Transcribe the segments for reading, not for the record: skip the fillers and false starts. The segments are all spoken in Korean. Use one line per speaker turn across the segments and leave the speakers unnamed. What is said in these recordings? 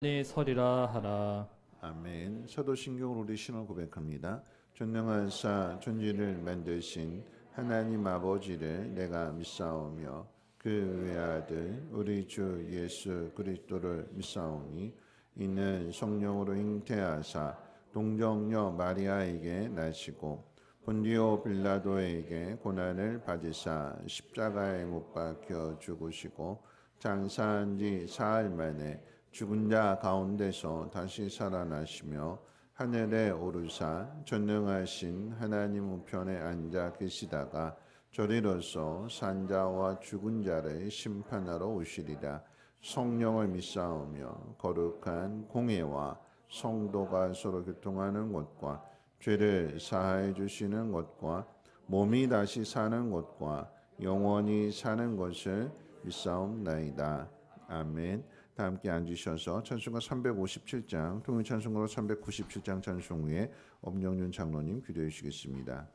네 서리라 하라.
아멘. 사도신경으로 우리 신을 고백합니다. 전능하사 천지를 만드신 하나님 아버지를 내가 믿사오며 그 외아들 우리 주 예수 그리스도를 믿사오니 이는 성령으로 잉태하사 동정녀 마리아에게 나시고 본디오 빌라도에게 고난을 받으사 십자가에 못 박혀 죽으시고 장사한 지 사흘 만에 죽은 자 가운데서 다시 살아나시며 하늘에 오르사 전능하신 하나님 우편에 앉아 계시다가 저리로서 산자와 죽은 자를 심판하러 오시리라. 성령을 믿사오며 거룩한 공예와 성도가 서로 교통하는 것과 죄를 사하여 주시는 것과 몸이 다시 사는 것과 영원히 사는 것을 믿사옵나이다. 아멘. 다 함께 앉으셔서 찬송가 357장, 통일 찬송가로 397장 찬송 후에 엄영윤 장로님 기도해 주시겠습니다.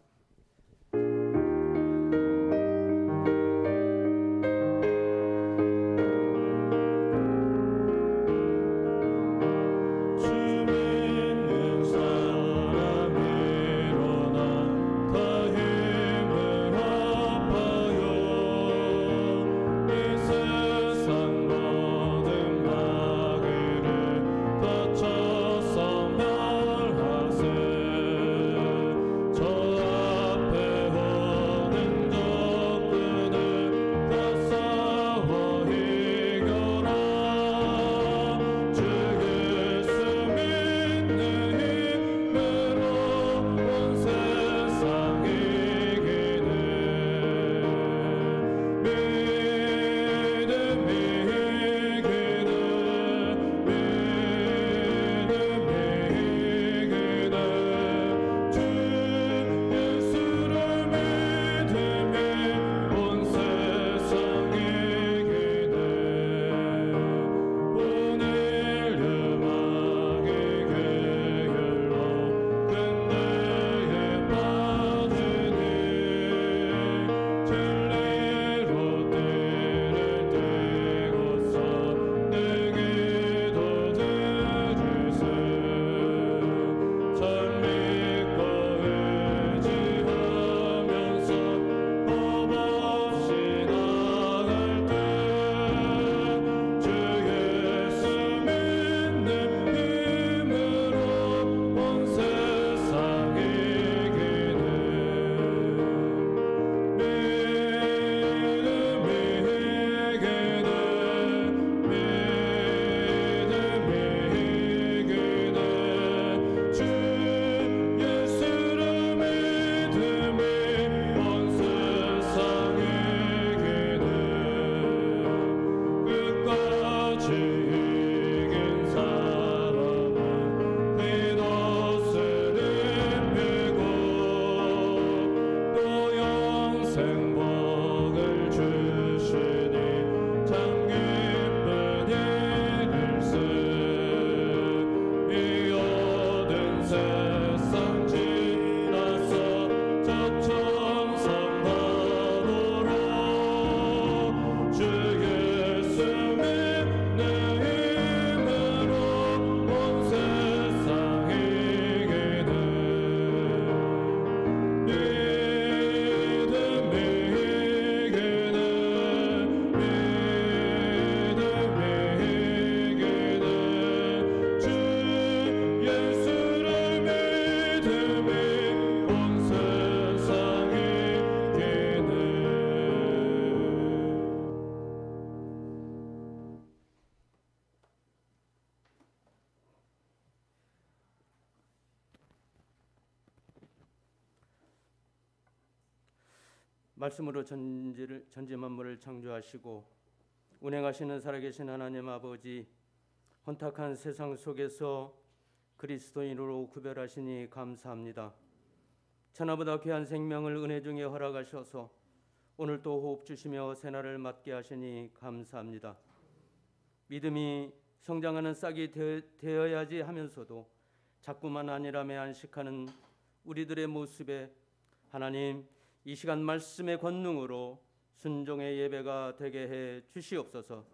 말씀으로 전지 만물을 창조하시고 운행하시는 살아계신 하나님 아버지, 혼탁한 세상 속에서 그리스도인으로 구별하시니 감사합니다. 천하보다 귀한 생명을 은혜 중에 허락하셔서 오늘 또 호흡 주시며 새날을 맞게 하시니 감사합니다. 믿음이 성장하는 싹이 되어야지 하면서도 자꾸만 아니라며 안식하는 우리들의 모습에 하나님, 이 시간 말씀의 권능으로 순종의 예배가 되게 해 주시옵소서.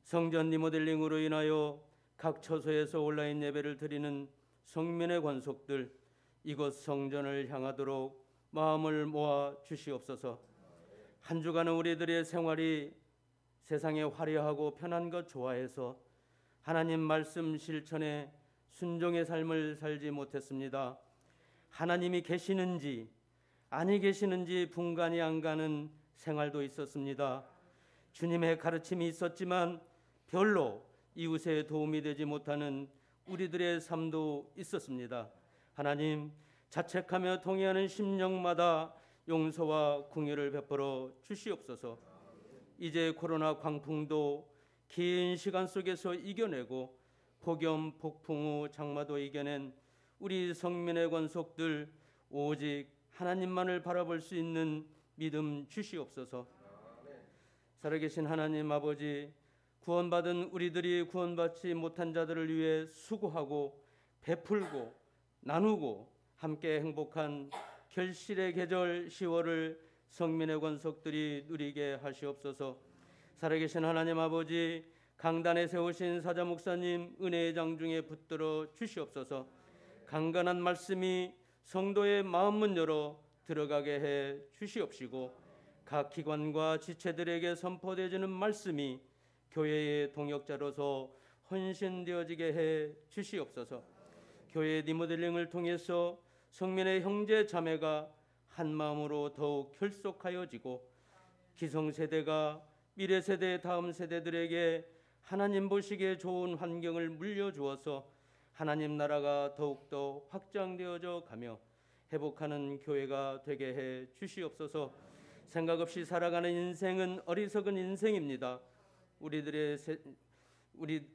성전 리모델링으로 인하여 각 처소에서 온라인 예배를 드리는 성민의 관속들 이곳 성전을 향하도록 마음을 모아 주시옵소서. 한 주간은 우리들의 생활이 세상에 화려하고 편한 것 좋아해서 하나님 말씀 실천에 순종의 삶을 살지 못했습니다. 하나님이 계시는지 아니 계시는지 분간이 안 가는 생활도 있었습니다. 주님의 가르침이 있었지만 별로 이웃에 도움이 되지 못하는 우리들의 삶도 있었습니다. 하나님, 자책하며 통회하는 심령마다 용서와 긍휼을 베풀어 주시옵소서. 이제 코로나 광풍도 긴 시간 속에서 이겨내고 폭염, 폭풍 후 장마도 이겨낸 우리 성민의 권속들 오직 하나님만을 바라볼 수 있는 믿음 주시옵소서. 살아계신 하나님 아버지, 구원받은 우리들이 구원받지 못한 자들을 위해 수고하고 베풀고 나누고 함께 행복한 결실의 계절 10월을 성민의 권속들이 누리게 하시옵소서. 살아계신 하나님 아버지, 강단에 세우신 사자 목사님 은혜의 장중에 붙들어 주시옵소서. 강건한 말씀이 성도의 마음문 열어 들어가게 해 주시옵시고 각 기관과 지체들에게 선포되어지는 말씀이 교회의 동역자로서 헌신되어지게 해 주시옵소서. 교회의 리모델링을 통해서 성민의 형제 자매가 한 마음으로 더욱 결속하여지고 기성세대가 미래세대 다음 세대들에게 하나님 보시기에 좋은 환경을 물려주어서 하나님 나라가 더욱더 확장되어져 가며 회복하는 교회가 되게 해 주시옵소서. 생각 없이 살아가는 인생은 어리석은 인생입니다.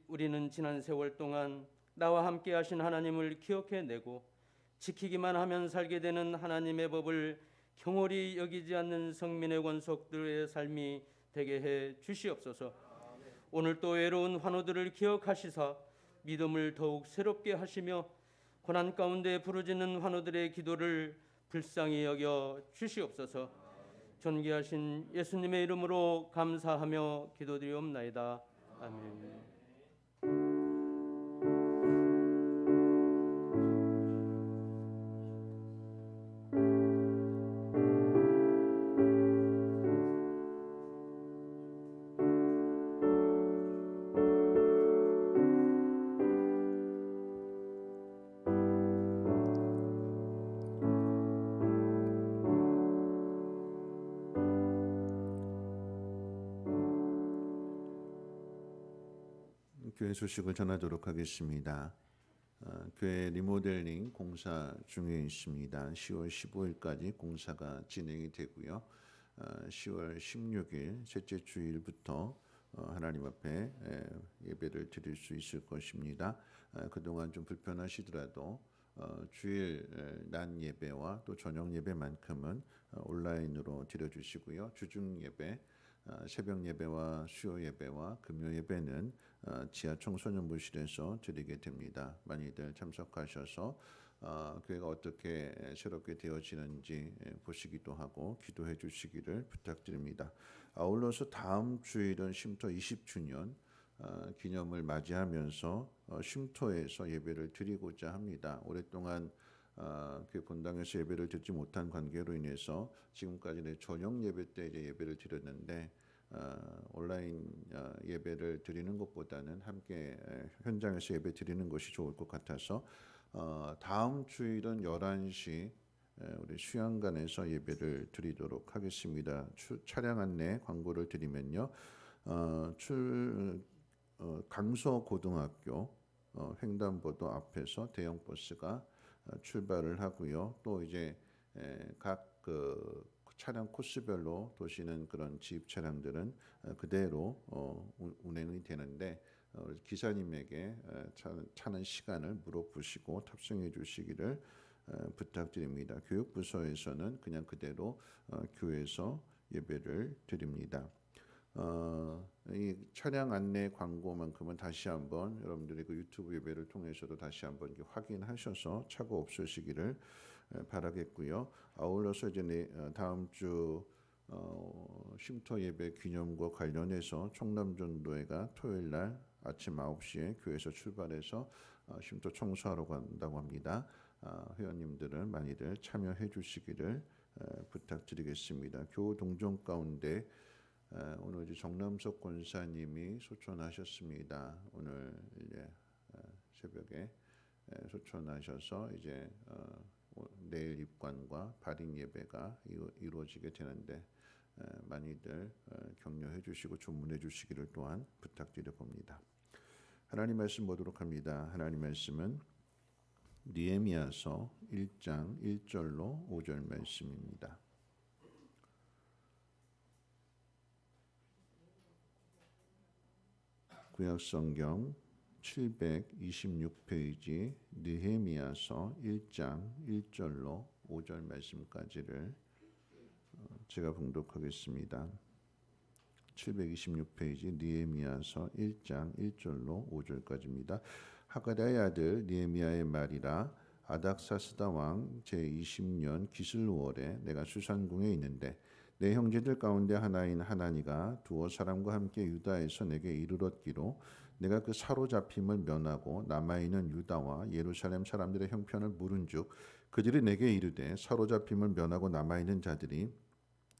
우리는 지난 세월 동안 나와 함께 하신 하나님을 기억해내고 지키기만 하면 살게 되는 하나님의 법을 경홀히 여기지 않는 성민의 권속들의 삶이 되게 해 주시옵소서. 오늘 또 외로운 환우들을 기억하시사 믿음을 더욱 새롭게 하시며 고난 가운데 부르짖는 환우들의 기도를 불쌍히 여겨 주시옵소서. 존귀하신 예수님의 이름으로 감사하며 기도드리옵나이다. 아멘.
교회 소식을 전하도록 하겠습니다. 교회 리모델링 공사 중에 있습니다. 10월 15일까지 공사가 진행이 되고요. 10월 16일 셋째 주일부터 하나님 앞에 예배를 드릴 수 있을 것입니다. 그동안 좀 불편하시더라도 주일 낮 예배와 또 저녁 예배만큼은 온라인으로 드려주시고요. 주중 예배, 새벽 예배와 수요 예배와 금요 예배는 지하 청소년부실에서 드리게 됩니다. 많이들 참석하셔서 교회가 어떻게 새롭게 되어지는지 보시기도 하고 기도해 주시기를 부탁드립니다. 아울러서 다음 주일은 쉼터 20주년 기념을 맞이하면서 쉼터에서 예배를 드리고자 합니다. 오랫동안 교회 본당에서 예배를 드리지 못한 관계로 인해서 지금까지는 저녁 예배 때 이제 예배를 드렸는데 온라인 예배를 드리는 것보다는 함께 현장에서 예배 드리는 것이 좋을 것 같아서 다음 주일은 11시 우리 수양관에서 예배를 드리도록 하겠습니다. 차량 안내 광고를 드리면요. 강서고등학교 횡단보도 앞에서 대형 버스가 출발을 하고요. 또 이제 각 차량 코스별로 도시는 그런 지입 차량들은 그대로 운행이 되는데 기사님에게 차는 시간을 물어보시고 탑승해 주시기를 부탁드립니다. 교육부서에서는 그냥 그대로 교회에서 예배를 드립니다. 이 차량 안내 광고만큼은 다시 한번 여러분들이 그 유튜브 예배를 통해서도 다시 한번 확인하셔서 착오 없으시기를 바라겠고요. 아울러서 이제 다음 주 쉼터 예배 기념과 관련해서 청남전도회가 토요일 날 아침 9시에 교회에서 출발해서 쉼터 청소하러 간다고 합니다. 회원님들은 많이들 참여해 주시기를 부탁드리겠습니다. 교우 동정 가운데 오늘 이제 정남석 권사님이 소천하셨습니다. 오늘 이제 새벽에 소천하셔서 이제 내일 입관과 발인 예배가 이루어지게 되는데 많이들 격려해 주시고 조문해 주시기를 또한 부탁드려 봅니다. 하나님 말씀 보도록 합니다. 하나님 말씀은 느헤미야서 1장 1절로 5절 말씀입니다. 구약성경 726페이지 느헤미야서 1장 1절로 5절 말씀까지를 제가 봉독하겠습니다. 726페이지 느헤미야서 1장 1절로 5절까지입니다. 하가다의 아들 느헤미야의 말이라. 아닥사스다 왕 제20년 기슬월에 내가 수산궁에 있는데 내 형제들 가운데 하나인 하나니가 두어 사람과 함께 유다에서 내게 이르렀기로 내가 그 사로잡힘을 면하고 남아있는 유다와 예루살렘 사람들의 형편을 물은즉 그들이 내게 이르되 사로잡힘을 면하고 남아있는 자들이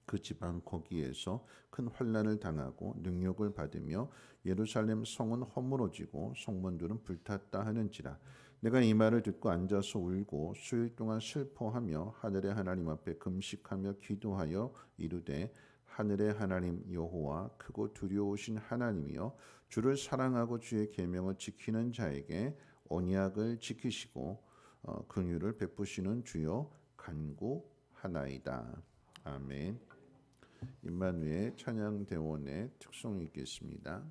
그 지방 거기에서 큰 환난을 당하고 능욕을 받으며 예루살렘 성은 허물어지고 성문들은 불탔다 하는지라. 내가 이 말을 듣고 앉아서 울고 수일 동안 슬퍼하며 하늘의 하나님 앞에 금식하며 기도하여 이르되 하늘의 하나님 여호와 크고 두려우신 하나님이여 주를 사랑하고 주의 계명을 지키는 자에게 언약을 지키시고 긍휼을 베푸시는 주여 간구하나이다. 아멘. 임마누엘 찬양대원의 특송이 있겠습니다.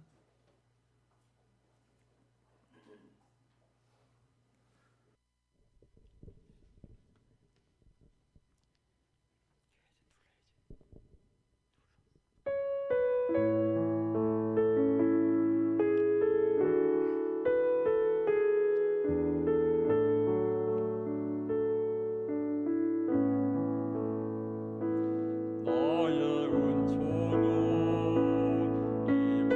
나의 은총은 이곳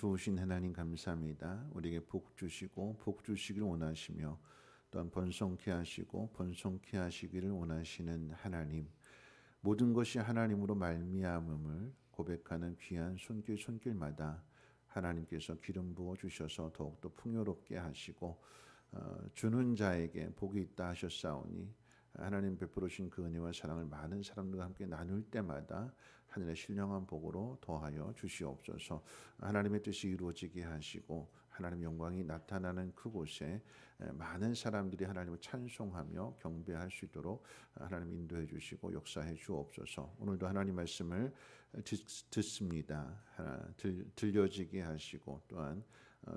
좋으신 하나님 감사합니다. 우리에게 복 주시고 복 주시기를 원하시며 또한 번성케 하시고 번성케 하시기를 원하시는 하나님, 모든 것이 하나님으로 말미암음을 고백하는 귀한 손길마다 하나님께서 기름 부어 주셔서 더욱더 풍요롭게 하시고 주는 자에게 복이 있다 하셨사오니 하나님 베풀어 주신 그 은혜와 사랑을 많은 사람들과 함께 나눌 때마다 하늘의 신령한 복으로 더하여 주시옵소서. 하나님의 뜻이 이루어지게 하시고 하나님 영광이 나타나는 그곳에 많은 사람들이 하나님을 찬송하며 경배할 수 있도록 하나님 인도해 주시고 역사해 주옵소서. 오늘도 하나님 말씀을 듣습니다. 들려지게 하시고 또한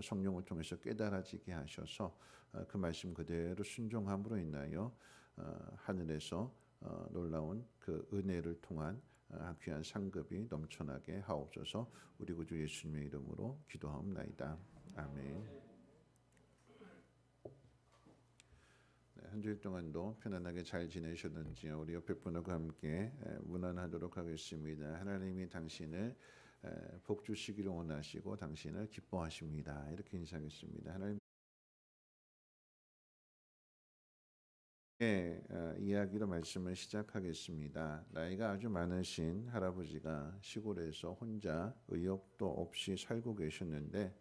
성령을 통해서 깨달아지게 하셔서 그 말씀 그대로 순종함으로 인하여 하늘에서 놀라운 그 은혜를 통한 귀한 상급이 넘쳐나게 하옵소서. 우리 구주 예수님의 이름으로 기도하옵나이다. 아멘. 네, 한 주일 동안도 편안하게 잘 지내셨는지요? 우리 옆에 분하고 함께 문안하도록 하겠습니다. 하나님이 당신을 복 주시기를 원하시고 당신을 기뻐하십니다. 이렇게 인사하겠습니다. 하나님 이야기로 말씀을 시작하겠습니다. 나이가 아주 많으신 할아버지가 시골에서 혼자 의욕도 없이 살고 계셨는데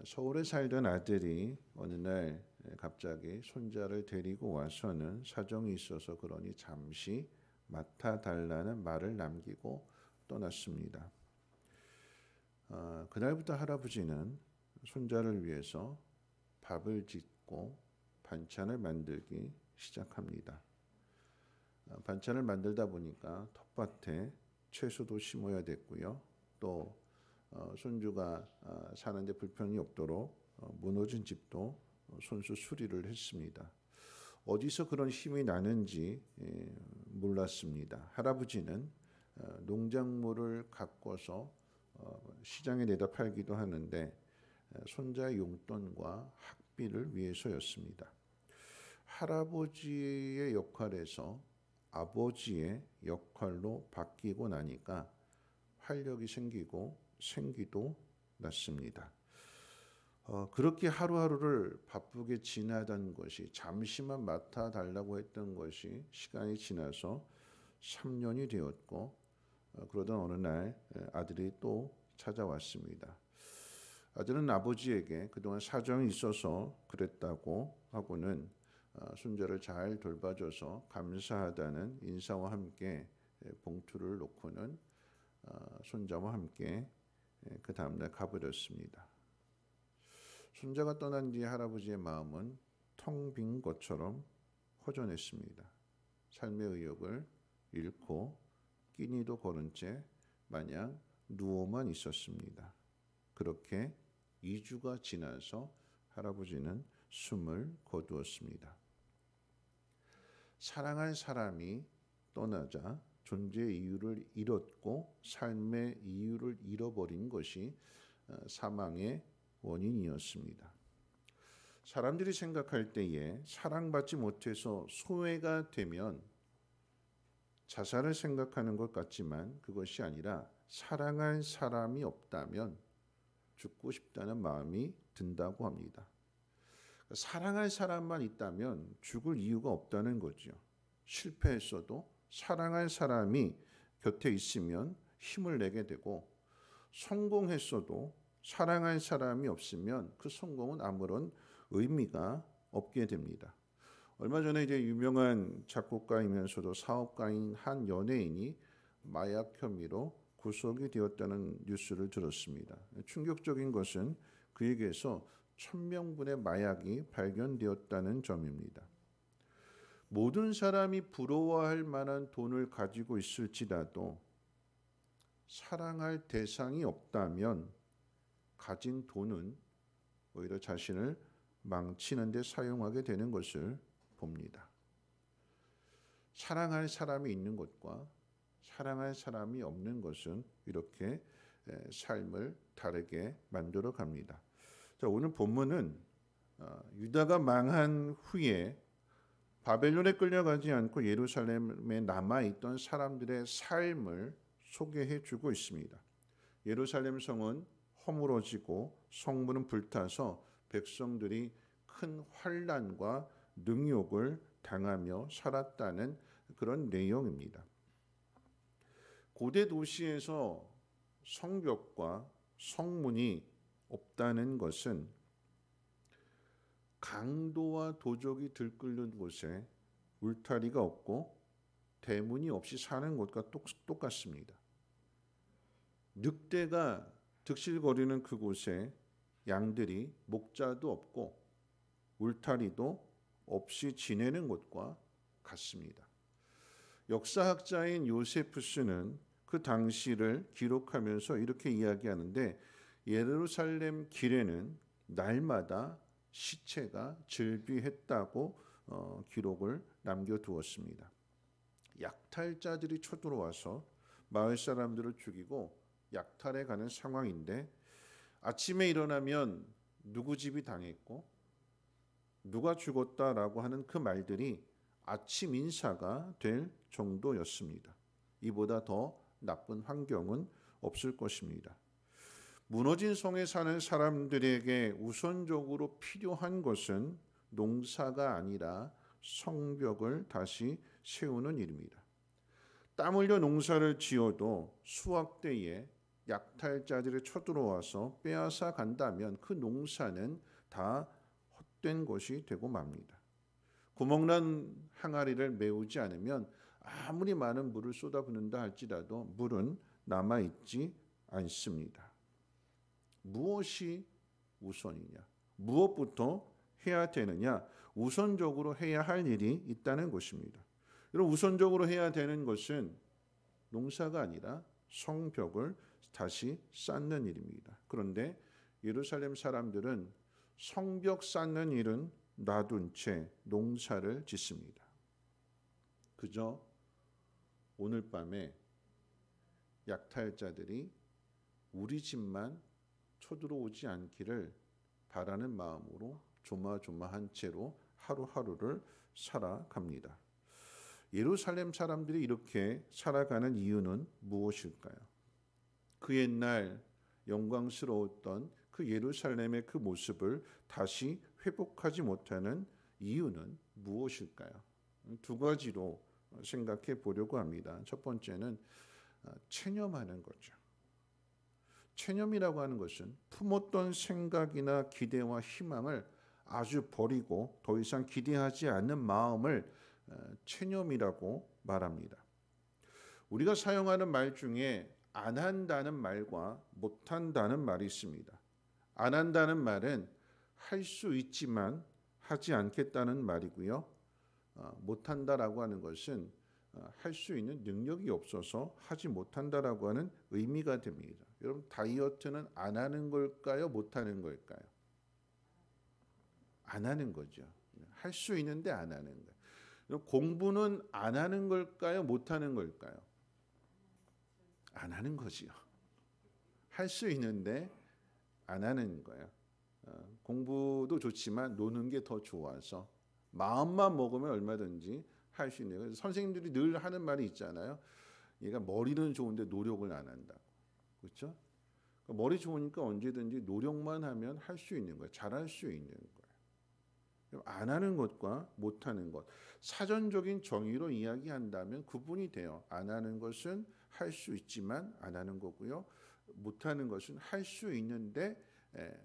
서울에 살던 아들이 어느 날 갑자기 손자를 데리고 와서는 사정이 있어서 그러니 잠시 맡아달라는 말을 남기고 떠났습니다. 그날부터 할아버지는 손자를 위해서 밥을 짓고 반찬을 만들기 시작합니다. 반찬을 만들다 보니까 텃밭에 채소도 심어야 됐고요. 또 손주가 사는데 불편이 없도록 무너진 집도 손수 수리를 했습니다. 어디서 그런 힘이 나는지 몰랐습니다. 할아버지는 농작물을 가꿔서 시장에 내다 팔기도 하는데 손자의 용돈과 학비를 위해서였습니다. 할아버지의 역할에서 아버지의 역할로 바뀌고 나니까 활력이 생기고 생기도 났습니다. 그렇게 하루하루를 바쁘게 지나던 것이, 잠시만 맡아달라고 했던 것이 시간이 지나서 3년이 되었고 그러던 어느 날 아들이 또 찾아왔습니다. 아들은 아버지에게 그동안 사정이 있어서 그랬다고 하고는 손자를 잘 돌봐줘서 감사하다는 인사와 함께 봉투를 놓고는 손자와 함께 그 다음날 가버렸습니다. 손자가 떠난 뒤 할아버지의 마음은 텅 빈 것처럼 허전했습니다. 삶의 의욕을 잃고 끼니도 거른 채 마냥 누워만 있었습니다. 그렇게 2주가 지나서 할아버지는 숨을 거두었습니다. 사랑할 사람이 떠나자 존재의 이유를 잃었고 삶의 이유를 잃어버린 것이 사망의 원인이었습니다. 사람들이 생각할 때에 사랑받지 못해서 소외가 되면 자살을 생각하는 것 같지만 그것이 아니라 사랑할 사람이 없다면 죽고 싶다는 마음이 든다고 합니다. 사랑할 사람만 있다면 죽을 이유가 없다는 거죠. 실패했어도 사랑할 사람이 곁에 있으면 힘을 내게 되고, 성공했어도 사랑할 사람이 없으면 그 성공은 아무런 의미가 없게 됩니다. 얼마 전에 이제 유명한 작곡가이면서도 사업가인 한 연예인이 마약 혐의로 구속이 되었다는 뉴스를 들었습니다. 충격적인 것은 그에게서 1000명분의 마약이 발견되었다는 점입니다. 모든 사람이 부러워할 만한 돈을 가지고 있을지라도 사랑할 대상이 없다면 가진 돈은 오히려 자신을 망치는 데 사용하게 되는 것을 봅니다. 사랑할 사람이 있는 것과 사랑할 사람이 없는 것은 이렇게 삶을 다르게 만들어 갑니다. 자, 오늘 본문은 유다가 망한 후에 바벨론에 끌려가지 않고 예루살렘에 남아있던 사람들의 삶을 소개해 주고 있습니다. 예루살렘 성은 허물어지고 성문은 불타서 백성들이 큰 환난과 능욕을 당하며 살았다는 그런 내용입니다. 고대 도시에서 성벽과 성문이 없다는 것은 강도와 도적이 들끓는 곳에 울타리가 없고 대문이 없이 사는 곳과 똑같습니다. 늑대가 득실거리는 그곳에 양들이 목자도 없고 울타리도 없이 지내는 것과 같습니다. 역사학자인 요세푸스는 그 당시를 기록하면서 이렇게 이야기하는데, 예루살렘 길에는 날마다 시체가 즐비했다고 기록을 남겨두었습니다. 약탈자들이 쳐들어와서 마을 사람들을 죽이고 약탈해 가는 상황인데, 아침에 일어나면 누구 집이 당했고 누가 죽었다라고 하는 그 말들이 아침 인사가 될 정도였습니다. 이보다 더 나쁜 환경은 없을 것입니다. 무너진 성에 사는 사람들에게 우선적으로 필요한 것은 농사가 아니라 성벽을 다시 세우는 일입니다. 땀 흘려 농사를 지어도 수확 때에 약탈자들이 쳐들어와서 빼앗아 간다면 그 농사는 다 헛된 것이 되고 맙니다. 구멍난 항아리를 메우지 않으면 아무리 많은 물을 쏟아붓는다 할지라도 물은 남아있지 않습니다. 무엇이 우선이냐? 무엇부터 해야 되느냐? 우선적으로 해야 할 일이 있다는 것입니다. 여러분, 우선적으로 해야 되는 것은 농사가 아니라 성벽을 다시 쌓는 일입니다. 그런데 예루살렘 사람들은 성벽 쌓는 일은 놔둔 채 농사를 짓습니다. 그저 오늘 밤에 약탈자들이 우리 집만 쳐들어오지 않기를 바라는 마음으로 조마조마한 채로 하루하루를 살아갑니다. 예루살렘 사람들이 이렇게 살아가는 이유는 무엇일까요? 그 옛날 영광스러웠던 그 예루살렘의 그 모습을 다시 회복하지 못하는 이유는 무엇일까요? 두 가지로 생각해 보려고 합니다. 첫 번째는 체념하는 거죠. 체념이라고 하는 것은 품었던 생각이나 기대와 희망을 아주 버리고 더 이상 기대하지 않는 마음을 체념이라고 말합니다. 우리가 사용하는 말 중에 안 한다는 말과 못 한다는 말이 있습니다. 안 한다는 말은 할 수 있지만 하지 않겠다는 말이고요. 못 한다라고 하는 것은 할 수 있는 능력이 없어서 하지 못한다라고 하는 의미가 됩니다. 여러분, 다이어트는 안 하는 걸까요? 못 하는 걸까요? 안 하는 거죠. 할 수 있는데 안 하는 거예요. 여러분, 공부는 안 하는 걸까요? 못 하는 걸까요? 안 하는 거지요. 할 수 있는데 안 하는 거예요. 공부도 좋지만 노는 게 더 좋아서 마음만 먹으면 얼마든지 할 수 있는 거예요. 선생님들이 늘 하는 말이 있잖아요. 얘가 머리는 좋은데 노력을 안 한다. 그렇죠? 머리 좋으니까 언제든지 노력만 하면 할 수 있는 거예요. 잘할 수 있는 거예요. 안 하는 것과 못 하는 것, 사전적인 정의로 이야기한다면 구분이 돼요. 안 하는 것은 할 수 있지만 안 하는 거고요. 못 하는 것은 할 수 있는데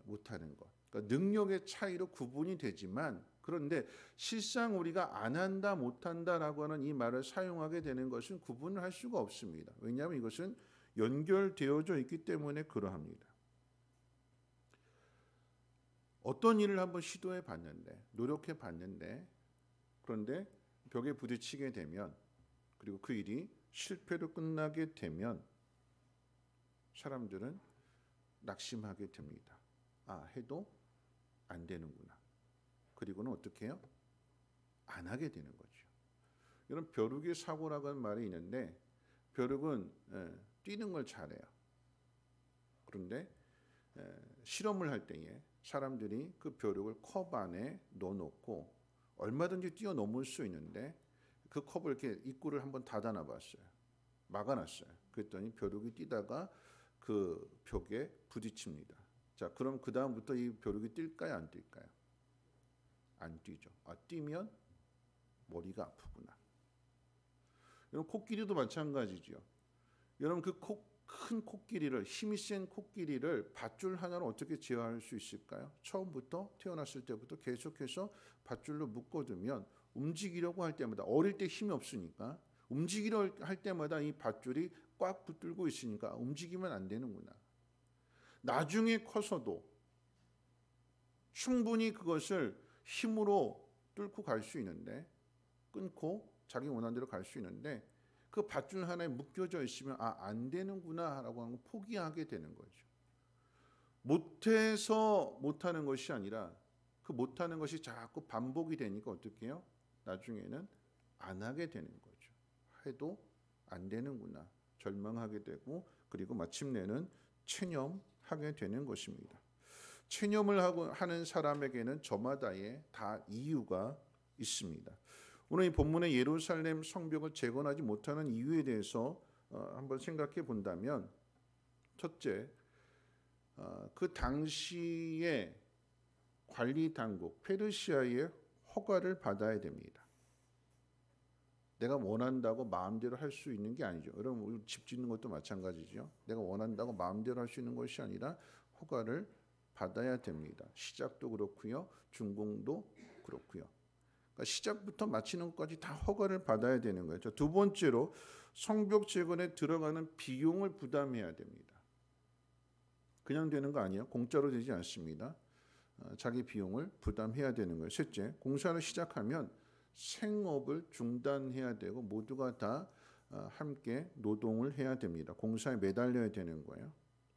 못 하는 것. 그러니까 능력의 차이로 구분이 되지만, 그런데 실상 우리가 안 한다, 못 한다라고 하는 이 말을 사용하게 되는 것은 구분을 할 수가 없습니다. 왜냐하면 이것은 연결되어져 있기 때문에 그러합니다. 어떤 일을 한번 시도해 봤는데, 노력해 봤는데, 그런데 벽에 부딪히게 되면, 그리고 그 일이 실패로 끝나게 되면 사람들은 낙심하게 됩니다. 해도 안 되는구나. 그리고는 어떻게 해요? 안 하게 되는 거죠. 이런 벼룩의 사고라고 하는 말이 있는데, 벼룩은 뛰는 걸 잘해요. 그런데 실험을 할 때에 사람들이 그 벼룩을 컵 안에 넣어놓고 얼마든지 뛰어넘을 수 있는데, 그 컵을 이렇게 입구를 한번 닫아놔 봤어요. 막아놨어요. 그랬더니 벼룩이 뛰다가 그 벽에 부딪힙니다. 자, 그럼 그 다음부터 이 벼룩이 뛸까요, 안 뛸까요? 안 뛰죠. 뛰면 머리가 아프구나. 여러분 코끼리도 마찬가지죠. 여러분 그 큰 코끼리를, 힘이 센 코끼리를 밧줄 하나로 어떻게 제어할 수 있을까요? 처음부터 태어났을 때부터 계속해서 밧줄로 묶어두면 움직이려고 할 때마다, 어릴 때 힘이 없으니까 움직이려 할 때마다 이 밧줄이 꽉 붙들고 있으니까 움직이면 안 되는구나. 나중에 커서도 충분히 그것을 힘으로 뚫고 갈 수 있는데, 끊고 자기 원하는 대로 갈 수 있는데, 그 밧줄 하나에 묶여져 있으면 안 되는구나 라고 하는 걸 포기하게 되는 거죠. 못해서 못하는 것이 아니라 그 못하는 것이 자꾸 반복이 되니까 어떻게 해요? 나중에는 안 하게 되는 거죠. 해도 안 되는구나 절망하게 되고, 그리고 마침내는 체념하게 되는 것입니다. 체념을 하는 사람에게는 저마다의 다 이유가 있습니다. 오늘 이 본문의 예루살렘 성벽을 재건하지 못하는 이유에 대해서 한번 생각해 본다면, 첫째, 그 당시의 관리 당국 페르시아의 허가를 받아야 됩니다. 내가 원한다고 마음대로 할 수 있는 게 아니죠. 여러분 우리 집 짓는 것도 마찬가지죠. 내가 원한다고 마음대로 할 수 있는 것이 아니라 허가를 받아야 됩니다. 시작도 그렇고요, 준공도 그렇고요. 그러니까 시작부터 마치는 것까지 다 허가를 받아야 되는 거예요. 두 번째로 성벽 재건에 들어가는 비용을 부담해야 됩니다. 그냥 되는 거 아니에요. 공짜로 되지 않습니다. 자기 비용을 부담해야 되는 거예요. 셋째, 공사를 시작하면 생업을 중단해야 되고 모두가 다 함께 노동을 해야 됩니다. 공사에 매달려야 되는 거예요.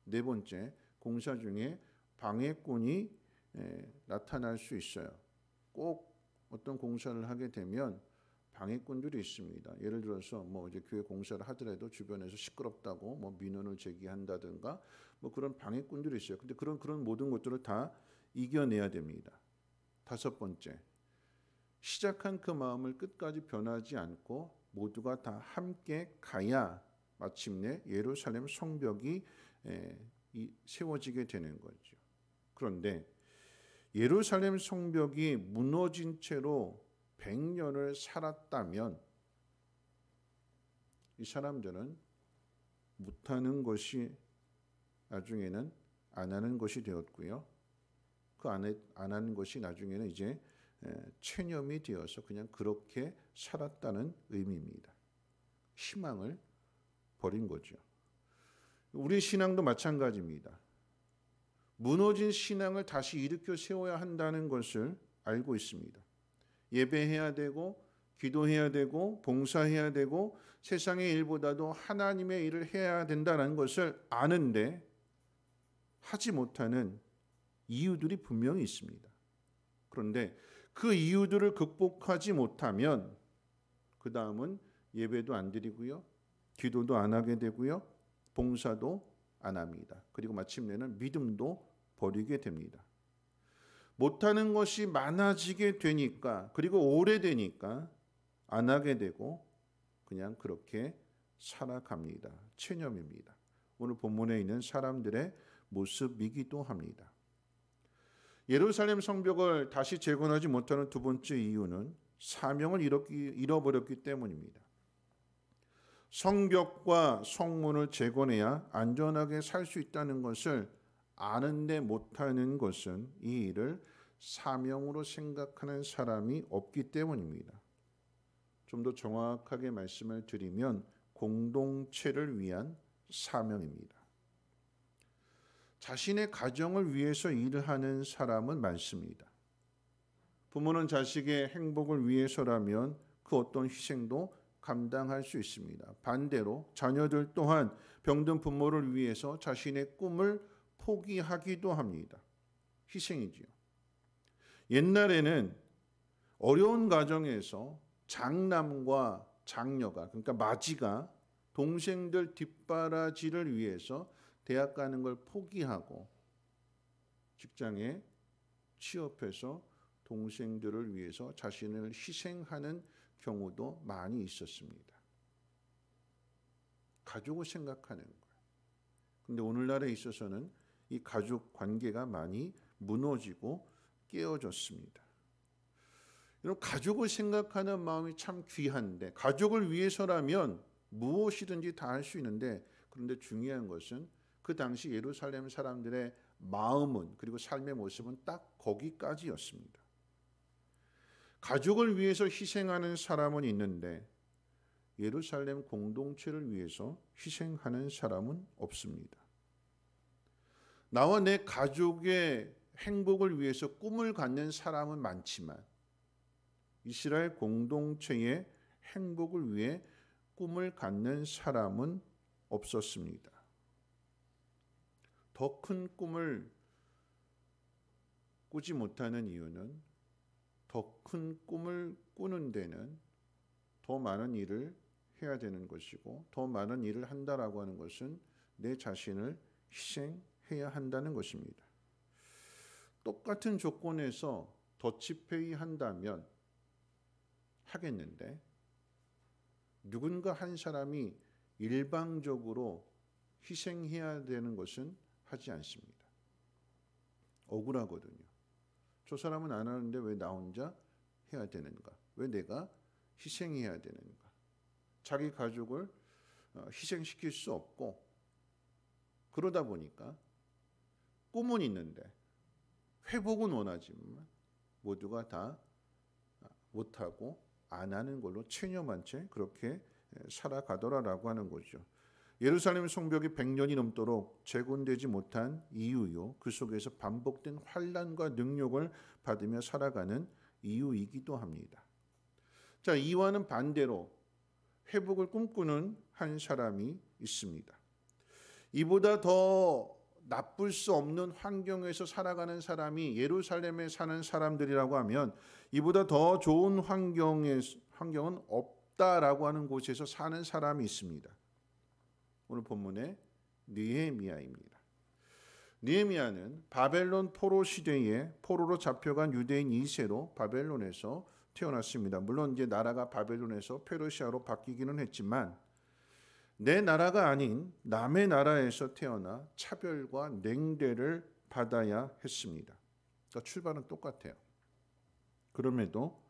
네 번째, 공사 중에 방해꾼이 나타날 수 있어요. 꼭 어떤 공사를 하게 되면 방해꾼들이 있습니다. 예를 들어서 이제 교회 공사를 하더라도 주변에서 시끄럽다고 민원을 제기한다든가 그런 방해꾼들이 있어요. 근데 그런 모든 것들을 다 이겨내야 됩니다. 다섯 번째, 시작한 그 마음을 끝까지 변하지 않고 모두가 다 함께 가야 마침내 예루살렘 성벽이 세워지게 되는 거죠. 그런데 예루살렘 성벽이 무너진 채로 100년을 살았다면 이 사람들은 못하는 것이 나중에는 안 하는 것이 되었고요. 그 안 하는 것이 나중에는 이제 체념이 되어서 그냥 그렇게 살았다는 의미입니다. 희망을 버린 거죠. 우리 신앙도 마찬가지입니다. 무너진 신앙을 다시 일으켜 세워야 한다는 것을 알고 있습니다. 예배해야 되고 기도해야 되고 봉사해야 되고 세상의 일보다도 하나님의 일을 해야 된다는 것을 아는데 하지 못하는 이유들이 분명히 있습니다. 그런데 그 이유들을 극복하지 못하면 그 다음은 예배도 안 드리고요, 기도도 안 하게 되고요, 봉사도 안 합니다. 그리고 마침내는 믿음도 버리게 됩니다. 못하는 것이 많아지게 되니까, 그리고 오래되니까 안 하게 되고 그냥 그렇게 살아갑니다. 체념입니다. 오늘 본문에 있는 사람들의 모습이기도 합니다. 예루살렘 성벽을 다시 재건하지 못하는 두 번째 이유는 사명을 잃어버렸기 때문입니다. 성벽과 성문을 재건해야 안전하게 살 수 있다는 것을 아는데 못하는 것은 이 일을 사명으로 생각하는 사람이 없기 때문입니다. 좀 더 정확하게 말씀을 드리면 공동체를 위한 사명입니다. 자신의 가정을 위해서 일을 하는 사람은 많습니다. 부모는 자식의 행복을 위해서라면 그 어떤 희생도 감당할 수 있습니다. 반대로 자녀들 또한 병든 부모를 위해서 자신의 꿈을 포기하기도 합니다. 희생이지요. 옛날에는 어려운 가정에서 장남과 장녀가, 그러니까 마지가 동생들 뒷바라지를 위해서 대학 가는 걸 포기하고 직장에 취업해서 동생들을 위해서 자신을 희생하는 경우도 많이 있었습니다. 가족을 생각하는 거예요. 근데 오늘날에 있어서는 이 가족 관계가 많이 무너지고 깨어졌습니다. 여러분, 가족을 생각하는 마음이 참 귀한데, 가족을 위해서라면 무엇이든지 다 할 수 있는데, 그런데 중요한 것은 그 당시 예루살렘 사람들의 마음은, 그리고 삶의 모습은 딱 거기까지였습니다. 가족을 위해서 희생하는 사람은 있는데 예루살렘 공동체를 위해서 희생하는 사람은 없습니다. 나와 내 가족의 행복을 위해서 꿈을 갖는 사람은 많지만 이스라엘 공동체의 행복을 위해 꿈을 갖는 사람은 없었습니다. 더 큰 꿈을 꾸지 못하는 이유는 더 큰 꿈을 꾸는 데는 더 많은 일을 해야 되는 것이고, 더 많은 일을 한다라고 하는 것은 내 자신을 희생해야 한다는 것입니다. 똑같은 조건에서 더치페이 한다면 하겠는데, 누군가 한 사람이 일방적으로 희생해야 되는 것은 하지 않습니다. 억울하거든요. 저 사람은 안 하는데 왜 나 혼자 해야 되는가? 왜 내가 희생해야 되는가? 자기 가족을 희생시킬 수 없고, 그러다 보니까 꿈은 있는데 회복은 원하지만 모두가 다 못하고 안 하는 걸로 체념한 채 그렇게 살아가더라라고 하는 거죠. 예루살렘 성벽이 100년이 넘도록 재건되지 못한 이유요, 그 속에서 반복된 환난과 능욕을 받으며 살아가는 이유이기도 합니다. 자, 이와는 반대로 회복을 꿈꾸는 한 사람이 있습니다. 이보다 더 나쁠 수 없는 환경에서 살아가는 사람이 예루살렘에 사는 사람들이라고 하면 이보다 더 좋은 환경은 없다라고 하는 곳에서 사는 사람이 있습니다. 오늘 본문의 느헤미야입니다. 느헤미야는 바벨론 포로 시대에 포로로 잡혀간 유대인 2세로 바벨론에서 태어났습니다. 물론 이제 나라가 바벨론에서 페르시아로 바뀌기는 했지만 내 나라가 아닌 남의 나라에서 태어나 차별과 냉대를 받아야 했습니다. 그러니까 출발은 똑같아요. 그럼에도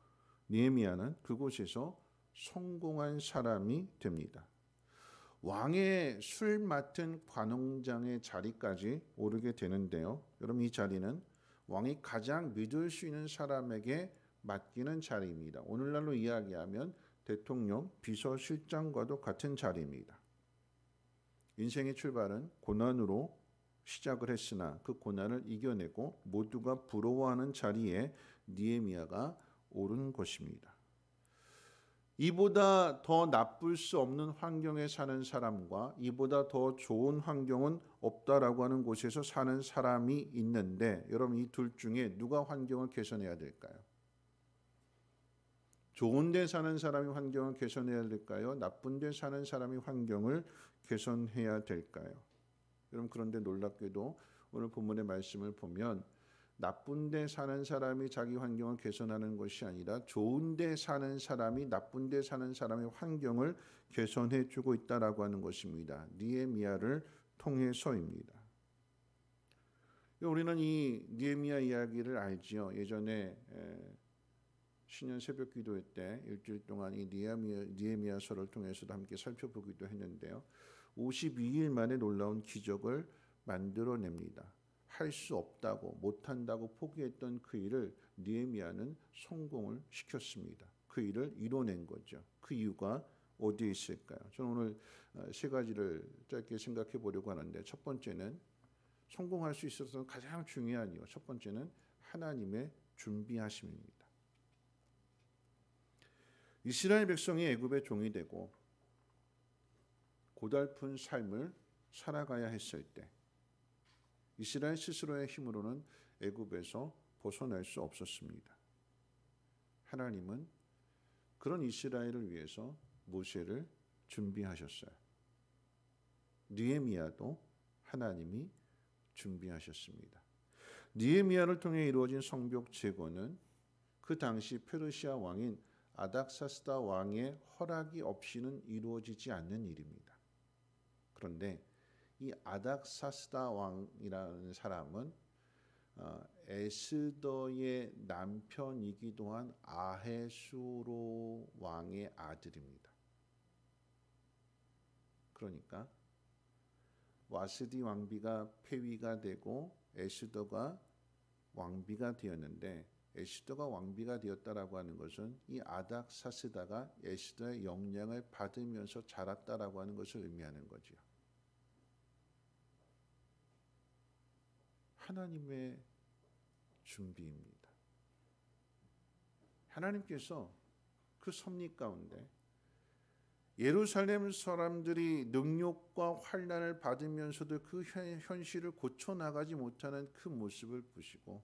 느헤미야는 그곳에서 성공한 사람이 됩니다. 왕의 술 맡은 관원장의 자리까지 오르게 되는데요. 여러분, 이 자리는 왕이 가장 믿을 수 있는 사람에게 맡기는 자리입니다. 오늘날로 이야기하면 대통령 비서실장과도 같은 자리입니다. 인생의 출발은 고난으로 시작을 했으나 그 고난을 이겨내고 모두가 부러워하는 자리에 느헤미야가 오른 것입니다. 이보다 더 나쁠 수 없는 환경에 사는 사람과 이보다 더 좋은 환경은 없다라고 하는 곳에서 사는 사람이 있는데, 여러분, 이 둘 중에 누가 환경을 개선해야 될까요? 좋은 데 사는 사람이 환경을 개선해야 될까요? 나쁜 데 사는 사람이 환경을 개선해야 될까요? 여러분, 그런데 놀랍게도 오늘 본문의 말씀을 보면 나쁜 데 사는 사람이 자기 환경을 개선하는 것이 아니라 좋은 데 사는 사람이 나쁜 데 사는 사람의 환경을 개선해 주고 있다라고 하는 것입니다. 느헤미야를 통해서입니다. 우리는 이 느헤미야 이야기를 알지요. 예전에 신년 새벽 기도회 때 일주일 동안 이 느헤미야서를 통해서도 함께 살펴보기도 했는데요. 52일 만에 놀라운 기적을 만들어냅니다. 할 수 없다고, 못한다고 포기했던 그 일을 느헤미야는 성공을 시켰습니다. 그 일을 이뤄낸 거죠. 그 이유가 어디에 있을까요? 저는 오늘 세 가지를 짧게 생각해 보려고 하는데, 첫 번째는 성공할 수 있어서 가장 중요한 이유, 첫 번째는 하나님의 준비하심입니다. 이스라엘 백성이 애굽의 종이 되고 고달픈 삶을 살아가야 했을 때 이스라엘 스스로의 힘으로는 애굽에서 벗어날 수 없었습니다. 하나님은 그런 이스라엘을 위해서 모세를 준비하셨어요. 느헤미야도 하나님이 준비하셨습니다. 느헤미야를 통해 이루어진 성벽 재건은 그 당시 페르시아 왕인 아닥사스다 왕의 허락이 없이는 이루어지지 않는 일입니다. 그런데 이 아닥사스다 왕이라는 사람은 에스더의 남편이기도 한 아헤수로 왕의 아들입니다. 그러니까 와스디 왕비가 폐위가 되고 에스더가 왕비가 되었는데, 에스더가 왕비가 되었다라고 하는 것은 이 아닥사스다가 에스더의 영향을 받으면서 자랐다라고 하는 것을 의미하는 거지요. 하나님의 준비입니다. 하나님께서 그 섭리 가운데 예루살렘 사람들이 능욕과 환난을 받으면서도 그 현실을 고쳐나가지 못하는 그 모습을 보시고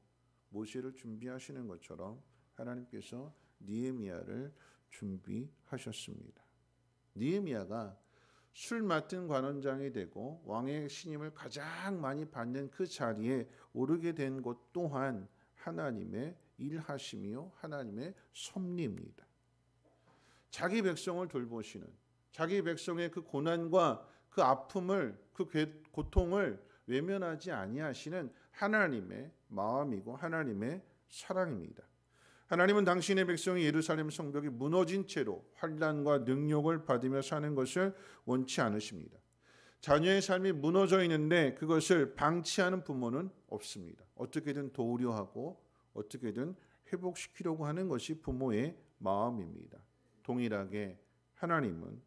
모세를 준비하시는 것처럼 하나님께서 느헤미야를 준비하셨습니다. 느헤미야가 술 맡은 관원장이 되고 왕의 신임을 가장 많이 받는 그 자리에 오르게 된 것 또한 하나님의 일하심이요 하나님의 섭리입니다. 자기 백성을 돌보시는, 자기 백성의 그 고난과 그 아픔을, 그 고통을 외면하지 아니하시는 하나님의 마음이고 하나님의 사랑입니다. 하나님은 당신의 백성이 예루살렘 성벽이 무너진 채로 환난과 능욕을 받으며 사는 것을 원치 않으십니다. 자녀의 삶이 무너져 있는데 그것을 방치하는 부모는 없습니다. 어떻게든 도우려 하고 어떻게든 회복시키려고 하는 것이 부모의 마음입니다. 동일하게 하나님은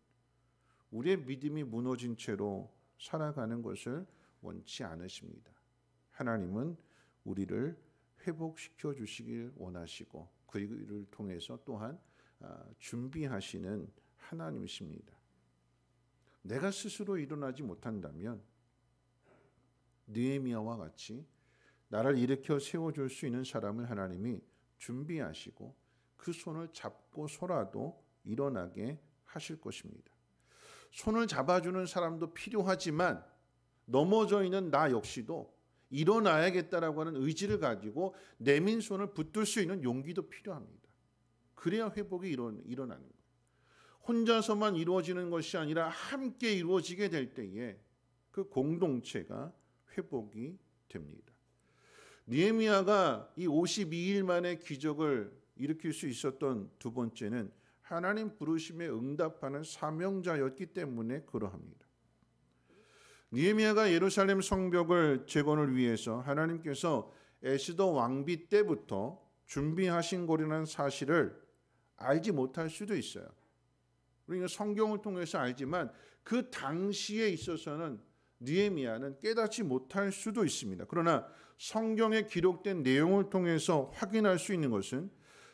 우리의 믿음이 무너진 채로 살아가는 것을 원치 않으십니다. 하나님은 우리를 회복시켜 주시길 원하시고 그를 통해서 또한 준비하시는 하나님이십니다. 내가 스스로 일어나지 못한다면 느헤미야와 같이 나를 일으켜 세워줄 수 있는 사람을 하나님이 준비하시고 그 손을 잡고서라도 일어나게 하실 것입니다. 손을 잡아주는 사람도 필요하지만 넘어져 있는 나 역시도 일어나야겠다라고 하는 의지를 가지고 내민 손을 붙들 수 있는 용기도 필요합니다. 그래야 회복이 일어나는 거예요. 혼자서만 이루어지는 것이 아니라 함께 이루어지게 될 때에 그 공동체가 회복이 됩니다. 느헤미야가 이 52일 만에 기적을 일으킬 수 있었던 두 번째는 하나님 부르심에 응답하는 사명자였기 때문에 그러합니다. 느헤미야가 예루살렘 성벽을 재건을 위해서 하나님께서 에스더 왕비 때부터 준비하신 거라는 사실을 알지 못할 수도 있어요. 우리가 성경을 통해서 알지만 그 당시에 있어서는 느헤미야는 깨닫지 못할 수도 있습니다. 그러나 성경에 기록된 내용을 통해서 확인할 수 있는 것은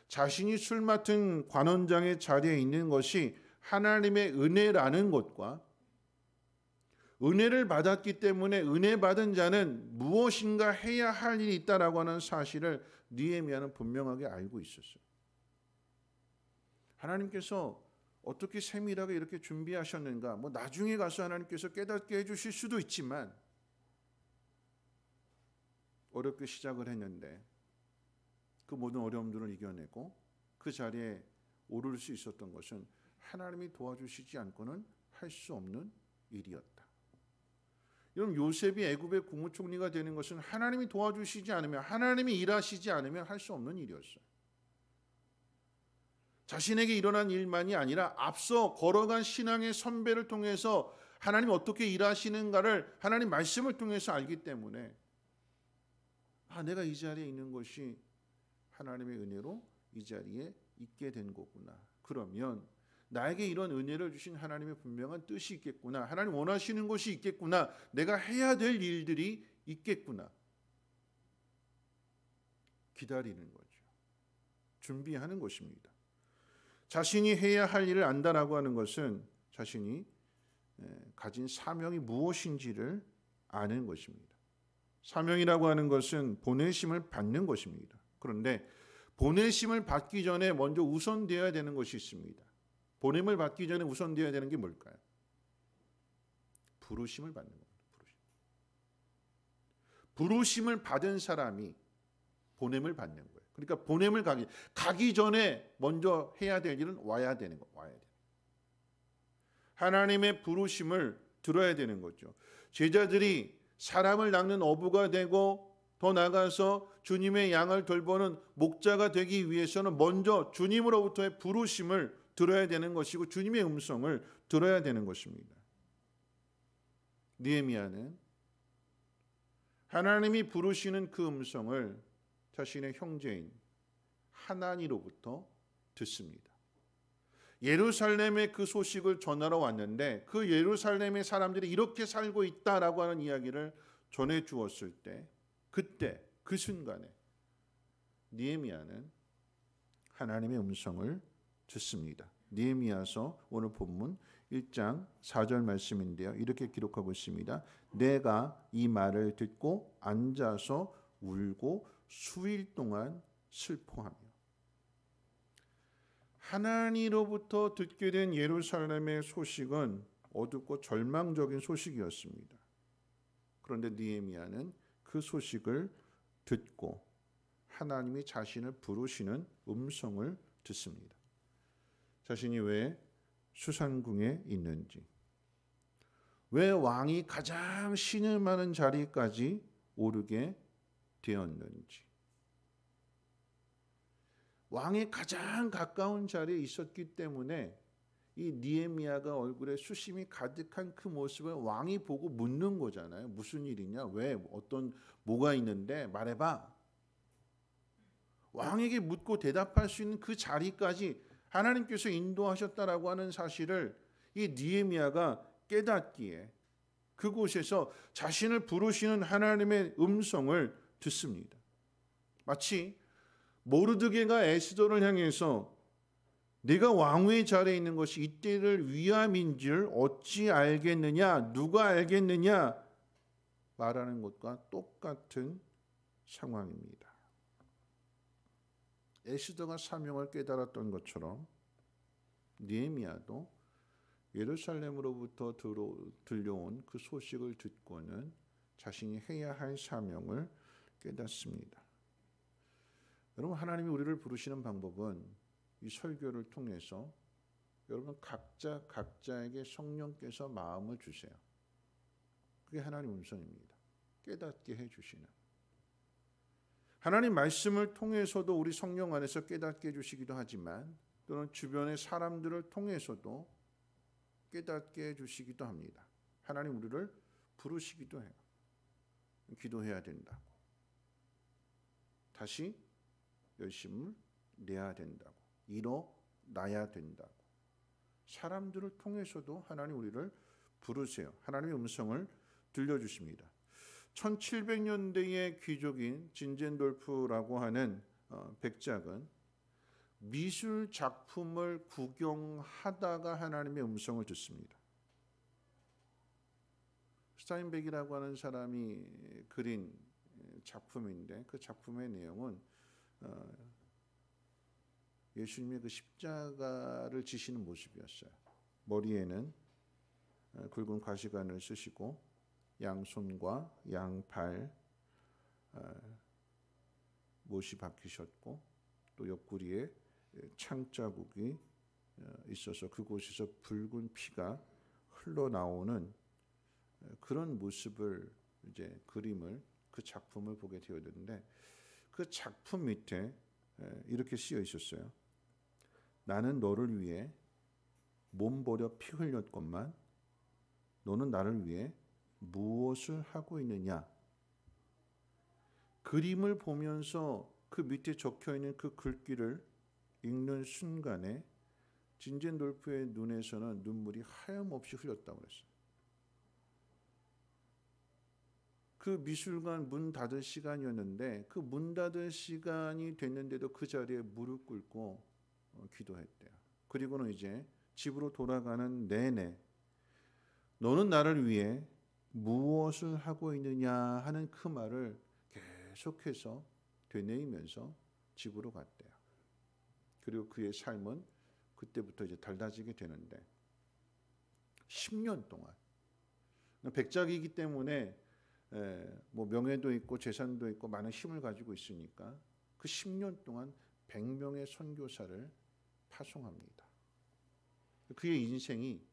자신이 술 맡은 관원장의 자리에 있는 것이 하나님의 은혜라는 것과 은혜를 받았기 때문에 은혜 받은 자는 무엇인가 해야 할 일이 있다라고 하는 사실을 느헤미야는 분명하게 알고 있었어요. 하나님께서 어떻게 세밀하게 이렇게 준비하셨는가? 나중에 가서 하나님께서 깨닫게 해주실 수도 있지만 어렵게 시작을 했는데 그 모든 어려움들을 이겨내고 그 자리에 오를 수 있었던 것은 하나님이 도와주시지 않고는 할 수 없는 일이었다. 여러분, 요셉이 애굽의 국무총리가 되는 것은 하나님이 도와주시지 않으면, 하나님이 일하시지 않으면 할 수 없는 일이었어요. 자신에게 일어난 일만이 아니라 앞서 걸어간 신앙의 선배를 통해서 하나님이 어떻게 일하시는가를 하나님 말씀을 통해서 알기 때문에 내가 이 자리에 있는 것이 하나님의 은혜로 이 자리에 있게 된 거구나. 그러면 나에게 이런 은혜를 주신 하나님의 분명한 뜻이 있겠구나. 하나님 원하시는 것이 있겠구나. 내가 해야 될 일들이 있겠구나. 기다리는 거죠. 준비하는 것입니다. 자신이 해야 할 일을 안다라고 하는 것은 자신이 가진 사명이 무엇인지를 아는 것입니다. 사명이라고 하는 것은 보내심을 받는 것입니다. 그런데 보내심을 받기 전에 먼저 우선되어야 되는 것이 있습니다. 보냄을 받기 전에 우선되어야 되는 게 뭘까요? 부르심을 받는 겁니다. 부르심을 받은 사람이 보냄을 받는 거예요. 그러니까 보냄을 가기 전에 먼저 해야 될 일은 와야 되는 거. 하나님의 부르심을 들어야 되는 거죠. 제자들이 사람을 낚는 어부가 되고 더 나아가서 주님의 양을 돌보는 목자가 되기 위해서는 먼저 주님으로부터의 부르심을 들어야 되는 것이고 주님의 음성을 들어야 되는 것입니다. 느헤미야는 하나님이 부르시는 그 음성을 자신의 형제인 하나니로부터 듣습니다. 예루살렘에 그 소식을 전하러 왔는데 그 예루살렘의 사람들이 이렇게 살고 있다라고 하는 이야기를 전해 주었을 때 그때 그 순간에 느헤미야는 하나님의 음성을 듣습니다. 느헤미야서 오늘 본문 1장 4절 말씀인데요. 이렇게 기록하고 있습니다. 내가 이 말을 듣고 앉아서 울고 수일 동안 슬퍼하며. 하나님으로부터 듣게 된 예루살렘의 소식은 어둡고 절망적인 소식이었습니다. 그런데 느헤미야는 그 소식을 듣고 하나님이 자신을 부르시는 음성을 듣습니다. 자신이 왜 수산궁에 있는지, 왜 왕이 가장 신음하는 자리까지 오르게 되었는지, 왕의 가장 가까운 자리에 있었기 때문에 이 느헤미야가 얼굴에 수심이 가득한 그 모습을 왕이 보고 묻는 거잖아요. 무슨 일이냐? 왜? 뭐가 있는데? 말해봐. 왕에게 묻고 대답할 수 있는 그 자리까지 하나님께서 인도하셨다라고 하는 사실을 이 느헤미야가 깨닫기에 그곳에서 자신을 부르시는 하나님의 음성을 듣습니다. 마치 모르드게가 에스더를 향해서 네가 왕후의 자리에 있는 것이 이때를 위함인 줄 어찌 알겠느냐, 누가 알겠느냐 말하는 것과 똑같은 상황입니다. 에스더가 사명을 깨달았던 것처럼 느헤미야도 예루살렘으로부터 들려온 그 소식을 듣고는 자신이 해야 할 사명을 깨닫습니다. 여러분, 하나님이 우리를 부르시는 방법은 이 설교를 통해서 여러분 각자에게 성령께서 마음을 주세요. 그게 하나님 음성입니다. 깨닫게 해주시는. 하나님 말씀을 통해서도 우리 성령 안에서 깨닫게 해주시기도 하지만 또는 주변의 사람들을 통해서도 깨닫게 해주시기도 합니다. 하나님 우리를 부르시기도 해요. 기도해야 된다고. 다시 열심을 내야 된다고. 일어나야 된다고. 사람들을 통해서도 하나님 우리를 부르세요. 하나님의 음성을 들려주십니다. 1700년대의 귀족인 진젠돌프라고 하는 백작은 미술 작품을 구경하다가 하나님의 음성을 듣습니다. 스타인백이라고 하는 사람이 그린 작품인데 그 작품의 내용은 예수님의 그 십자가를 지시는 모습이었어요. 머리에는 굵은 가시관을 쓰시고 양손과 양발 못이 박히셨고 또 옆구리에 창자국이 있어서 그곳에서 붉은 피가 흘러나오는 그런 모습을 이제 그림을 그 작품을 보게 되었는데 그 작품 밑에 이렇게 쓰여 있었어요. 나는 너를 위해 몸 버려 피 흘렸건만 너는 나를 위해 무엇을 하고 있느냐? 그림을 보면서 그 밑에 적혀있는 그 글귀를 읽는 순간에 진젠돌프의 눈에서는 눈물이 하염없이 흘렸다고 그랬어요. 그 미술관 문 닫을 시간이었는데 그 문 닫을 시간이 됐는데도 그 자리에 무릎 꿇고 기도했대요. 그리고는 이제 집으로 돌아가는 내내 너는 나를 위해 무엇을 하고 있느냐 하는 그 말을 계속해서 되뇌이면서 집으로 갔대요. 그리고 그의 삶은 그때부터 이제 달라지게 되는데 10년 동안 백작이기 때문에 뭐 명예도 있고 재산도 있고 많은 힘을 가지고 있으니까 그 10년 동안 100명의 선교사를 파송합니다. 그의 인생이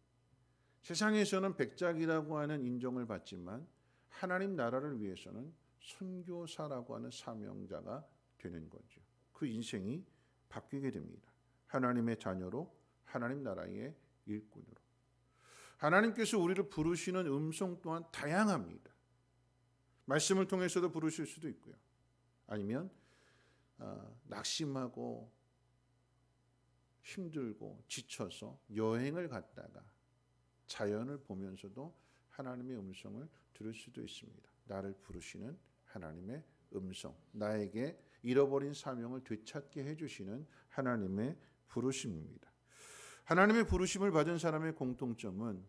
세상에서는 백작이라고 하는 인정을 받지만 하나님 나라를 위해서는 선교사라고 하는 사명자가 되는 거죠. 그 인생이 바뀌게 됩니다. 하나님의 자녀로, 하나님 나라의 일꾼으로. 하나님께서 우리를 부르시는 음성 또한 다양합니다. 말씀을 통해서도 부르실 수도 있고요. 아니면 낙심하고 힘들고 지쳐서 여행을 갔다가 자연을 보면서도 하나님의 음성을 들을 수도 있습니다. 나를 부르시는 하나님의 음성, 나에게 잃어버린 사명을 되찾게 해주시는 하나님의 부르심입니다. 하나님의 부르심을 받은 사람의 공통점은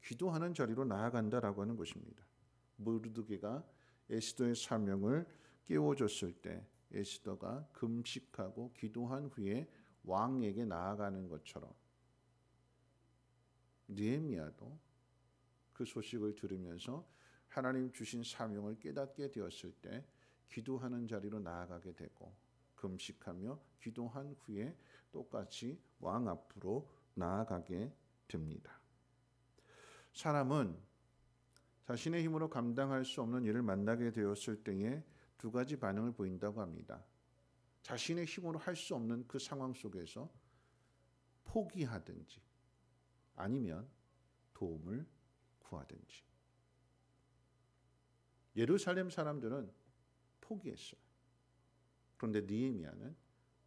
기도하는 자리로 나아간다라고 하는 것입니다. 모르드게가 에스더의 사명을 깨워줬을 때 에스더가 금식하고 기도한 후에 왕에게 나아가는 것처럼 느헤미야도 그 소식을 들으면서 하나님 주신 사명을 깨닫게 되었을 때 기도하는 자리로 나아가게 되고 금식하며 기도한 후에 똑같이 왕 앞으로 나아가게 됩니다. 사람은 자신의 힘으로 감당할 수 없는 일을 만나게 되었을 때에 두 가지 반응을 보인다고 합니다. 자신의 힘으로 할 수 없는 그 상황 속에서 포기하든지 아니면 도움을 구하든지. 예루살렘 사람들은 포기했어요. 그런데 느헤미야는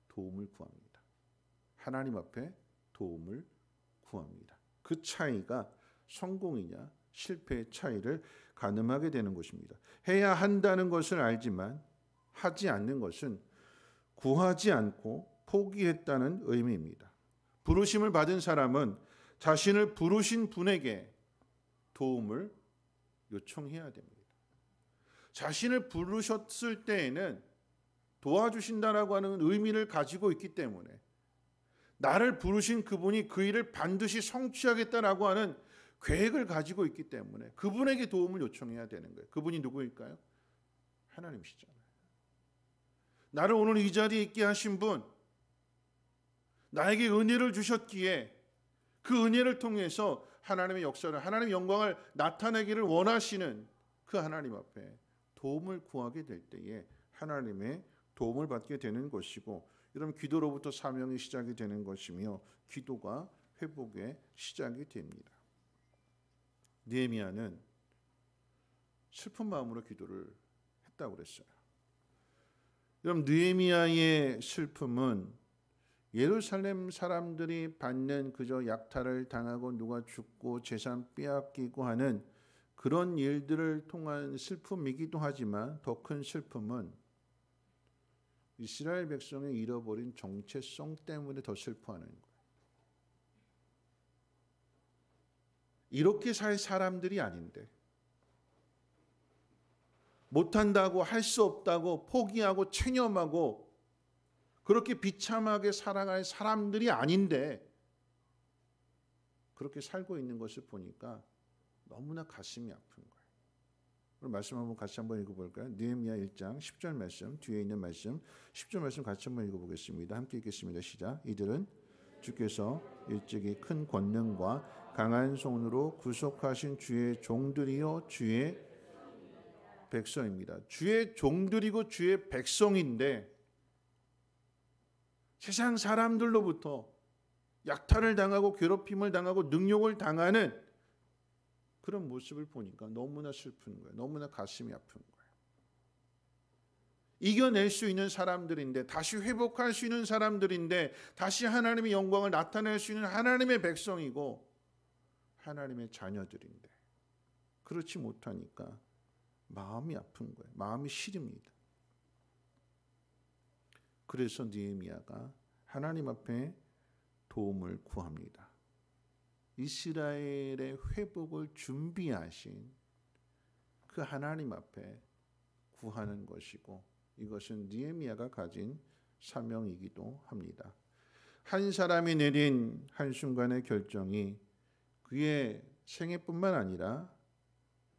도움을 구합니다. 하나님 앞에 도움을 구합니다. 그 차이가 성공이냐 실패의 차이를 가늠하게 되는 것입니다. 해야 한다는 것을 알지만 하지 않는 것은 구하지 않고 포기했다는 의미입니다. 부르심을 받은 사람은 자신을 부르신 분에게 도움을 요청해야 됩니다. 자신을 부르셨을 때에는 도와주신다라고 하는 의미를 가지고 있기 때문에 나를 부르신 그분이 그 일을 반드시 성취하겠다라고 하는 계획을 가지고 있기 때문에 그분에게 도움을 요청해야 되는 거예요. 그분이 누구일까요? 하나님이시잖아요. 나를 오늘 이 자리에 있게 하신 분, 나에게 은혜를 주셨기에 그 은혜를 통해서 하나님의 역사를, 하나님의 영광을 나타내기를 원하시는 그 하나님 앞에 도움을 구하게 될 때에 하나님의 도움을 받게 되는 것이고, 이런 기도로부터 사명이 시작이 되는 것이며 기도가 회복의 시작이 됩니다. 느헤미야는 슬픈 마음으로 기도를 했다고 그랬어요. 그럼 느헤미야의 슬픔은 예루살렘 사람들이 받는 그저 약탈을 당하고 누가 죽고 재산 빼앗기고 하는 그런 일들을 통한 슬픔이기도 하지만 더 큰 슬픔은 이스라엘 백성의 잃어버린 정체성 때문에 더 슬퍼하는 거예요. 이렇게 살 사람들이 아닌데, 못한다고 할 수 없다고 포기하고 체념하고 그렇게 비참하게 살아갈 사람들이 아닌데 그렇게 살고 있는 것을 보니까 너무나 가슴이 아픈 거예요. 그럼 말씀 한번 같이 한번 읽어볼까요? 느헤미야 1장 10절 말씀, 뒤에 있는 말씀 10절 말씀 같이 한번 읽어보겠습니다. 함께 읽겠습니다. 시작. 이들은 주께서 일찍이 큰 권능과 강한 손으로 구속하신 주의 종들이요 주의 백성입니다. 주의 종들이고 주의 백성인데 세상 사람들로부터 약탈을 당하고 괴롭힘을 당하고 능욕을 당하는 그런 모습을 보니까 너무나 슬픈 거예요. 너무나 가슴이 아픈 거예요. 이겨낼 수 있는 사람들인데, 다시 회복할 수 있는 사람들인데, 다시 하나님의 영광을 나타낼 수 있는 하나님의 백성이고 하나님의 자녀들인데 그렇지 못하니까 마음이 아픈 거예요. 마음이 시립니다. 그래서 느헤미야가 하나님 앞에 도움을 구합니다. 이스라엘의 회복을 준비하신 그 하나님 앞에 구하는 것이고, 이것은 느헤미야가 가진 사명이기도 합니다. 한 사람이 내린 한순간의 결정이 그의 생애뿐만 아니라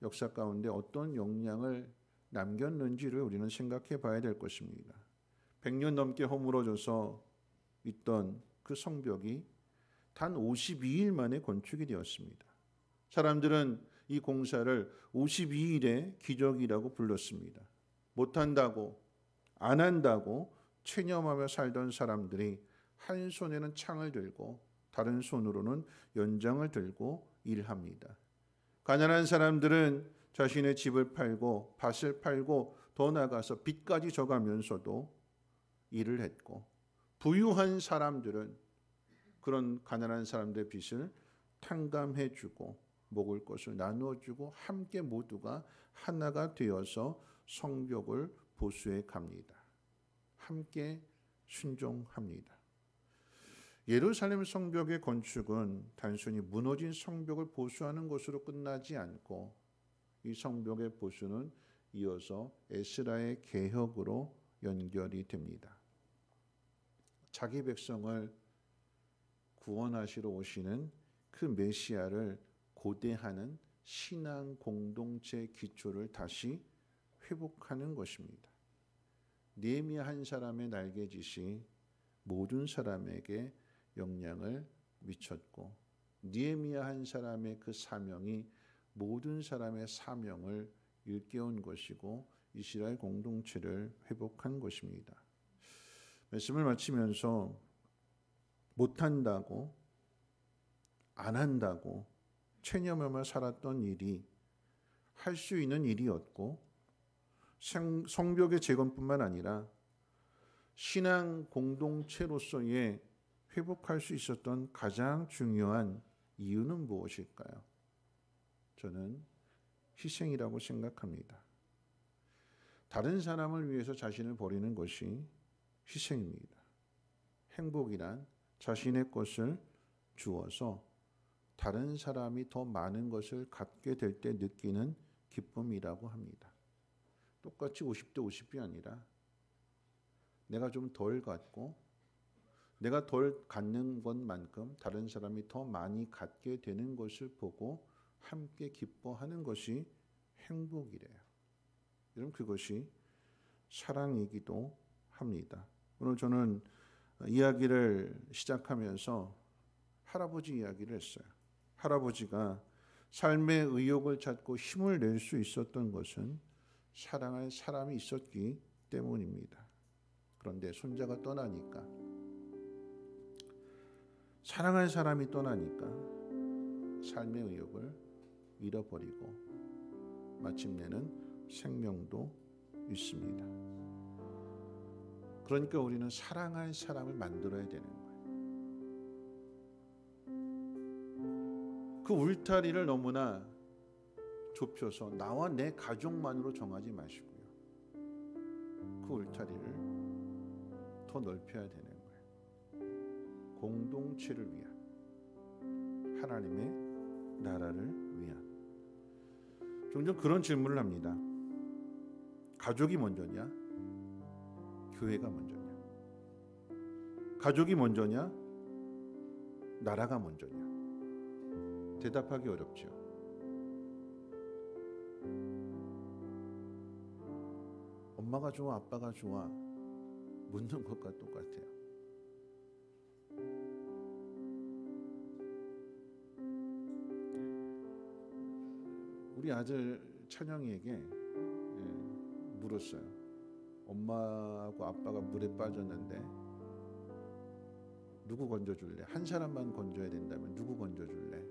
역사 가운데 어떤 영향을 남겼는지를 우리는 생각해 봐야 될 것입니다. 100년 넘게 허물어져서 있던 그 성벽이 단 52일 만에 건축이 되었습니다. 사람들은 이 공사를 52일의 기적이라고 불렀습니다. 못한다고, 안 한다고 체념하며 살던 사람들이 한 손에는 창을 들고 다른 손으로는 연장을 들고 일합니다. 가난한 사람들은 자신의 집을 팔고 밭을 팔고 더 나아가서 빚까지 져가면서도 일을 했고, 부유한 사람들은 그런 가난한 사람들의 빚을 탕감해주고 먹을 것을 나누어주고 함께 모두가 하나가 되어서 성벽을 보수해 갑니다. 함께 순종합니다. 예루살렘 성벽의 건축은 단순히 무너진 성벽을 보수하는 것으로 끝나지 않고 이 성벽의 보수는 이어서 에스라의 개혁으로 연결이 됩니다. 자기 백성을 구원하시러 오시는 그 메시아를 고대하는 신앙 공동체 기초를 다시 회복하는 것입니다. 느헤미야 한 사람의 날개짓이 모든 사람에게 영향을 미쳤고, 느헤미야 한 사람의 그 사명이 모든 사람의 사명을 일깨운 것이고 이스라엘 공동체를 회복한 것입니다. 말씀을 마치면서 못한다고, 안 한다고 체념하며 살았던 일이 할 수 있는 일이었고, 성벽의 재건뿐만 아니라 신앙 공동체로서의 회복할 수 있었던 가장 중요한 이유는 무엇일까요? 저는 희생이라고 생각합니다. 다른 사람을 위해서 자신을 버리는 것이 희생입니다. 행복이란 자신의 것을 주어서 다른 사람이 더 많은 것을 갖게 될 때 느끼는 기쁨이라고 합니다. 똑같이 50대 50이 아니라 내가 좀 덜 갖고 내가 덜 갖는 것만큼 다른 사람이 더 많이 갖게 되는 것을 보고 함께 기뻐하는 것이 행복이래요. 여러분, 그것이 사랑이기도 합니다. 오늘 저는 이야기를 시작하면서 할아버지 이야기를 했어요. 할아버지가 삶의 의욕을 찾고 힘을 낼 수 있었던 것은 사랑할 사람이 있었기 때문입니다. 그런데 손자가 떠나니까, 사랑할 사람이 떠나니까 삶의 의욕을 잃어버리고 마침내는 생명도 있습니다. 그러니까 우리는 사랑할 사람을 만들어야 되는 거예요. 그 울타리를 너무나 좁혀서 나와 내 가족만으로 정하지 마시고요. 그 울타리를 더 넓혀야 되는 거예요. 공동체를 위한, 하나님의 나라를 위한. 종종 그런 질문을 합니다. 가족이 먼저냐? 교회가 먼저냐? 가족이 먼저냐? 나라가 먼저냐? 대답하기 어렵죠. 엄마가 좋아, 아빠가 좋아 묻는 것과 똑같아요. 우리 아들 찬영이에게 물었어요. 엄마하고 아빠가 물에 빠졌는데 누구 건져줄래? 한 사람만 건져야 된다면 누구 건져줄래?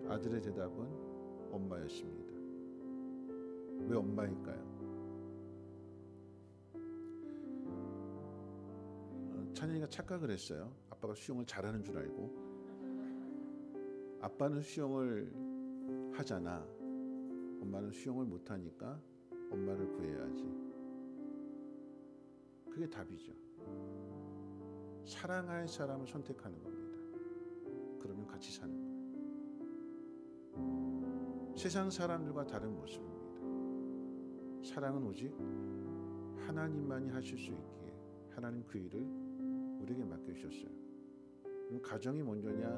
아들의 대답은 엄마였습니다. 왜 엄마일까요? 찬영이가 착각을 했어요. 아빠가 수영을 잘하는 줄 알고. 아빠는 수영을 하잖아. 엄마는 수영을 못하니까 엄마를 구해야지. 그게 답이죠. 사랑할 사람을 선택하는 겁니다. 그러면 같이 사는 거예요. 세상 사람들과 다른 모습입니다. 사랑은 오직 하나님만이 하실 수 있기에 하나님 그 일을 우리에게 맡겨주셨어요. 그럼 가정이 먼저냐,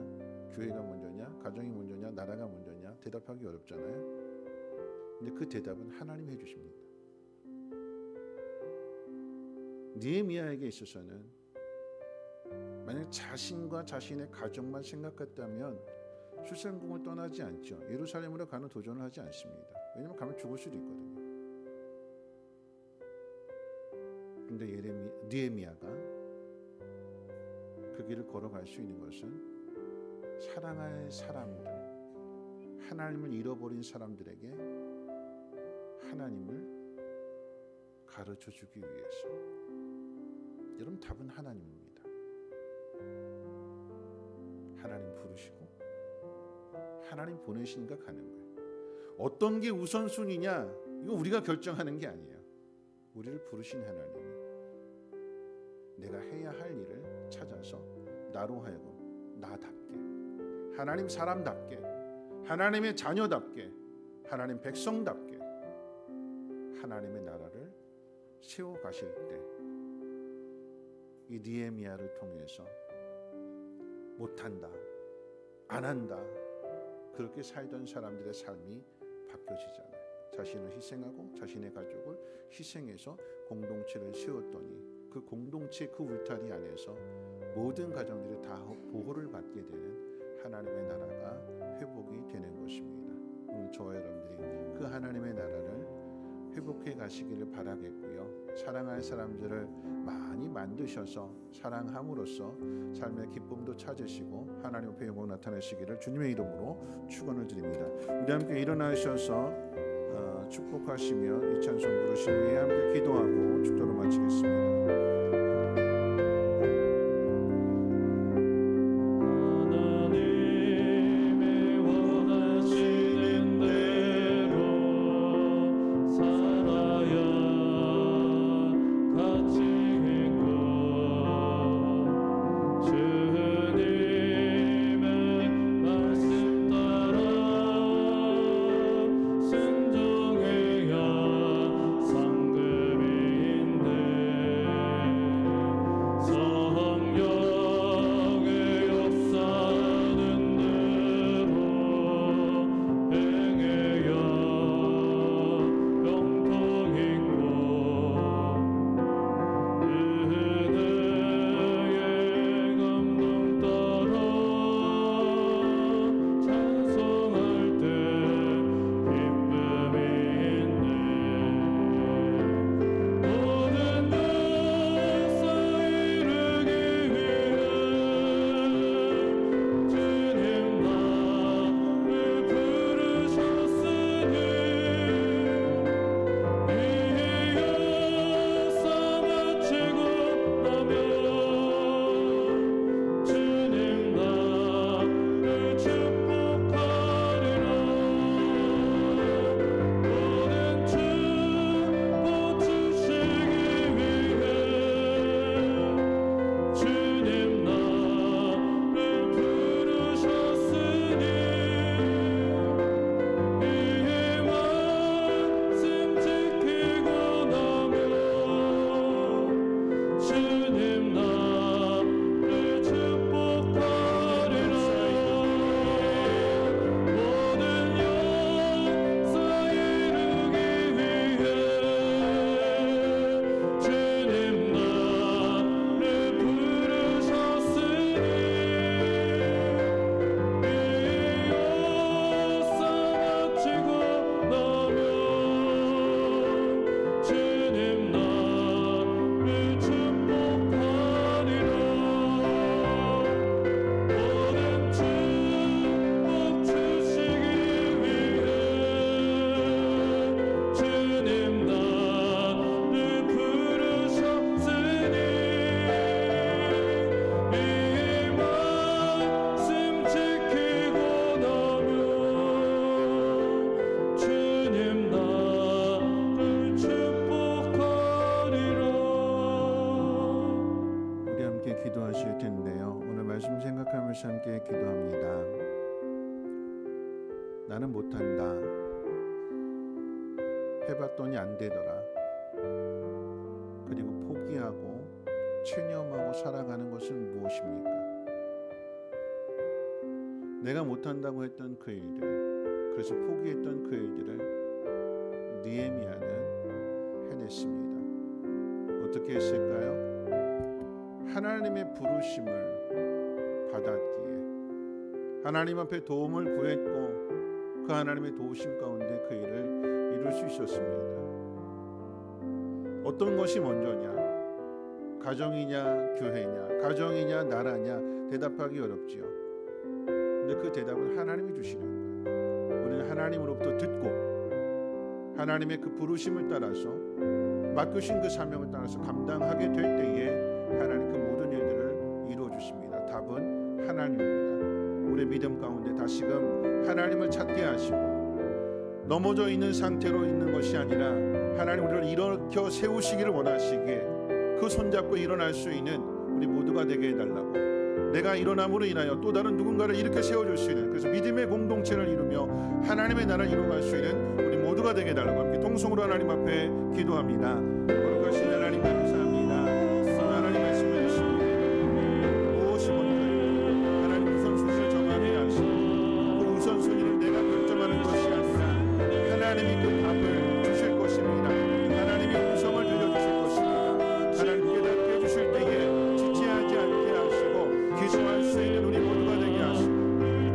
교회가 먼저냐, 가정이 먼저냐, 나라가 먼저냐 대답하기 어렵잖아요. 근데 그 대답은 하나님이 해주십니다. 느헤미야에게 있어서는 만약 자신과 자신의 가족만 생각했다면 출산궁을 떠나지 않죠. 예루살렘으로 가는 도전을 하지 않습니다. 왜냐하면 가면 죽을 수도 있거든요. 근데 느헤미야가 그 길을 걸어갈 수 있는 것은 사랑할 사람들, 하나님을 잃어버린 사람들에게 하나님을 가르쳐 주기 위해서. 여러분, 답은 하나님입니다. 하나님 부르시고 하나님 보내시니까 가는 거예요. 어떤 게 우선순위냐, 이거 우리가 결정하는 게 아니에요. 우리를 부르신 하나님이 내가 해야 할 일을 찾아서 나로 하여금 나답게, 하나님 사람답게, 하나님의 자녀답게, 하나님 백성답게 하나님의 나라를 세워 가실 때 이 느헤미야를 통해서 못한다, 안 한다 그렇게 살던 사람들의 삶이 바뀌어지잖아요. 자신을 희생하고 자신의 가족을 희생해서 공동체를 세웠더니 그 공동체 그 울타리 안에서 모든 가정들이 다 보호를 받게 되는 하나님의 나라가 회복이 되는 것입니다. 오늘 저와 여러분들이 그 하나님의 나라를 회복해 가시기를 바라겠고요. 사랑할 사람들을 많이 만드셔서 사랑함으로써 삶의 기쁨도 찾으시고 하나님 앞에 영광 나타내시기를 주님의 이름으로 축원을 드립니다. 우리 함께 일어나셔서 축복하시며 이 찬송 부르신 후에 함께 기도하고 축도를 마치겠습니다. 함께 기도합니다. 나는 못한다. 해봤더니 안 되더라. 그리고 포기하고 체념하고 살아가는 것은 무엇입니까? 내가 못한다고 했던 그 일들, 그래서 포기했던 그 일들을 느헤미야는 해냈습니다. 어떻게 했을까요? 하나님의 부르심을 받았기에 하나님 앞에 도움을 구했고 그 하나님의 도우심 가운데 그 일을 이룰 수 있었습니다. 어떤 것이 먼저냐? 가정이냐 교회냐? 가정이냐 나라냐? 대답하기 어렵지요. 근데 그 대답은 하나님이 주시는 거예요. 우리는 하나님으로부터 듣고 하나님의 그 부르심을 따라서 맡기신 그 사명을 따라서 감당하게 될 때에 하나님 그 모든 일들을 이루어 주십니다. 답은 하나님입니다. 우리의 믿음 가운데 다시금 하나님을 찾게 하시고 넘어져 있는 상태로 있는 것이 아니라 하나님 우리를 일으켜 세우시기를 원하시기에 그 손잡고 일어날 수 있는 우리 모두가 되게 해달라고, 내가 일어남으로 인하여 또 다른 누군가를 일으켜 세워줄 수 있는, 그래서 믿음의 공동체를 이루며 하나님의 나라를 이루어갈 수 있는 우리 모두가 되게 해달라고 함께 통성으로 하나님 앞에 기도합니다. 거룩하신 하나님 감사합니다. 오늘 하나님 말씀을 주십니다. 무엇이 먼저인가 하나님 우선순위를 정하게 하시고 그 우선순위를 내가 결정하는 것이 아니라 하나님이 그 답을 주실 것입니다. 하나님이 음성을 들려주실 것입니다. 하나님 깨닫게 해주실 때에 지체하지 않게 하시고 기도할 수 있는 우리 모두가 되게 하시고,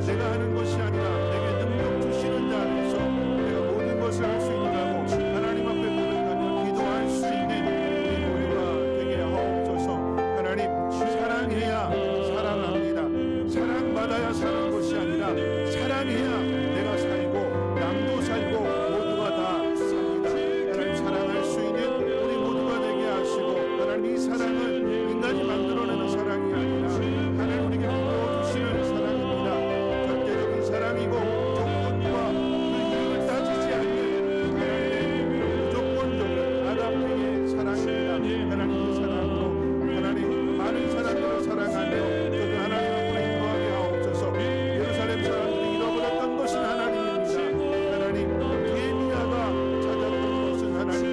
내가 하는 것이 아니라 내게 능력 주시는 자 안에서 내가 모든 것을 할 수 있노라고 하나님 앞에 고백하며 기도할 수 있는 우리 모두가 되게 하옵소서. 하나님, 사랑해야 사랑합니다. 사랑받아야 사는 것이 아니라 사랑해야 내가 살고 남도 살고 모두가 다 삽니다. 하나님, 사랑할 수 있는 우리 모두가 되게 하시고, 하나님 이 사랑은 인간이 만들어내는 사랑이 아니라 하나님 우리에게 부어주시는 사랑입니다. 절대적인 사랑이고 조건과 그 이유를 따지지 않는 하나님의 무조건적인 아가페의 사랑입니다. 하나님 그 사랑으로 하나님 많은 사람들을 사랑하며 저도 하나님 앞으로 인도하게 하옵소서. 예루살렘 사람들이 잃어버렸던 것은 하나님입니다. 하나님, 예미야가 찾았던 것은 하나님,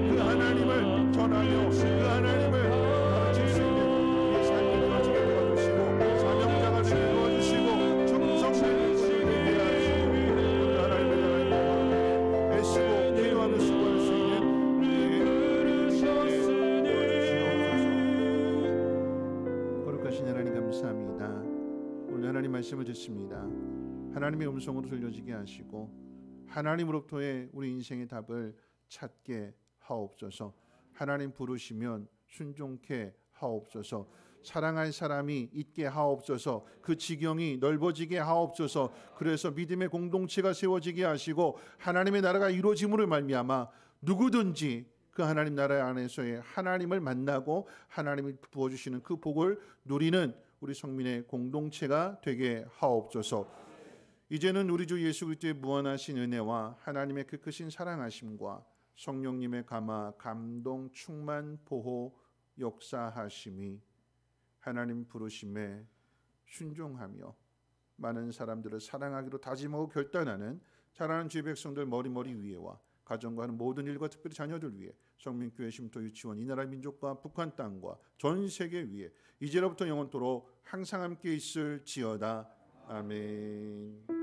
그 하나님을 전하며 그 하나님을 가르칠 수 있는 우리의 삶이 되어지게 도와주시고 사명자가 되게 도와주시고 정성되는 것을 되게 하시고 그 하나님의 나라를 애쓰고 기도하며 수고할 수 있는 우리의 도와주시옵소서. 거룩하신 하나님 감사합니다. 오늘 하나님 말씀을 듣습니다. 하나님의 음성으로 들려지게 하시고 하나님으로부터의 우리 인생의 답을 찾게 하옵소서. 하나님 부르시면 순종케 하옵소서. 사랑할 사람이 있게 하옵소서. 그 지경이 넓어지게 하옵소서. 그래서 믿음의 공동체가 세워지게 하시고 하나님의 나라가 이루어짐으로 말미암아 누구든지 그 하나님 나라 안에서의 하나님을 만나고 하나님이 부어주시는 그 복을 누리는 우리 성민의 공동체가 되게 하옵소서. 이제는 우리 주 예수 그리스도의 무한하신 은혜와 하나님의 그 크신 사랑하심과 성령님의 감화, 감동, 충만, 보호, 역사하심이 하나님 부르심에 순종하며 많은 사람들을 사랑하기로 다짐하고 결단하는 사랑하는 주의 백성들 머리머리 위에와 가정과 하는 모든 일과 특별히 자녀들 위해 성민교회 쉼터 유치원 이 나라 민족과 북한 땅과 전 세계 위에 이제로부터 영원토록 항상 함께 있을지어다. 아멘.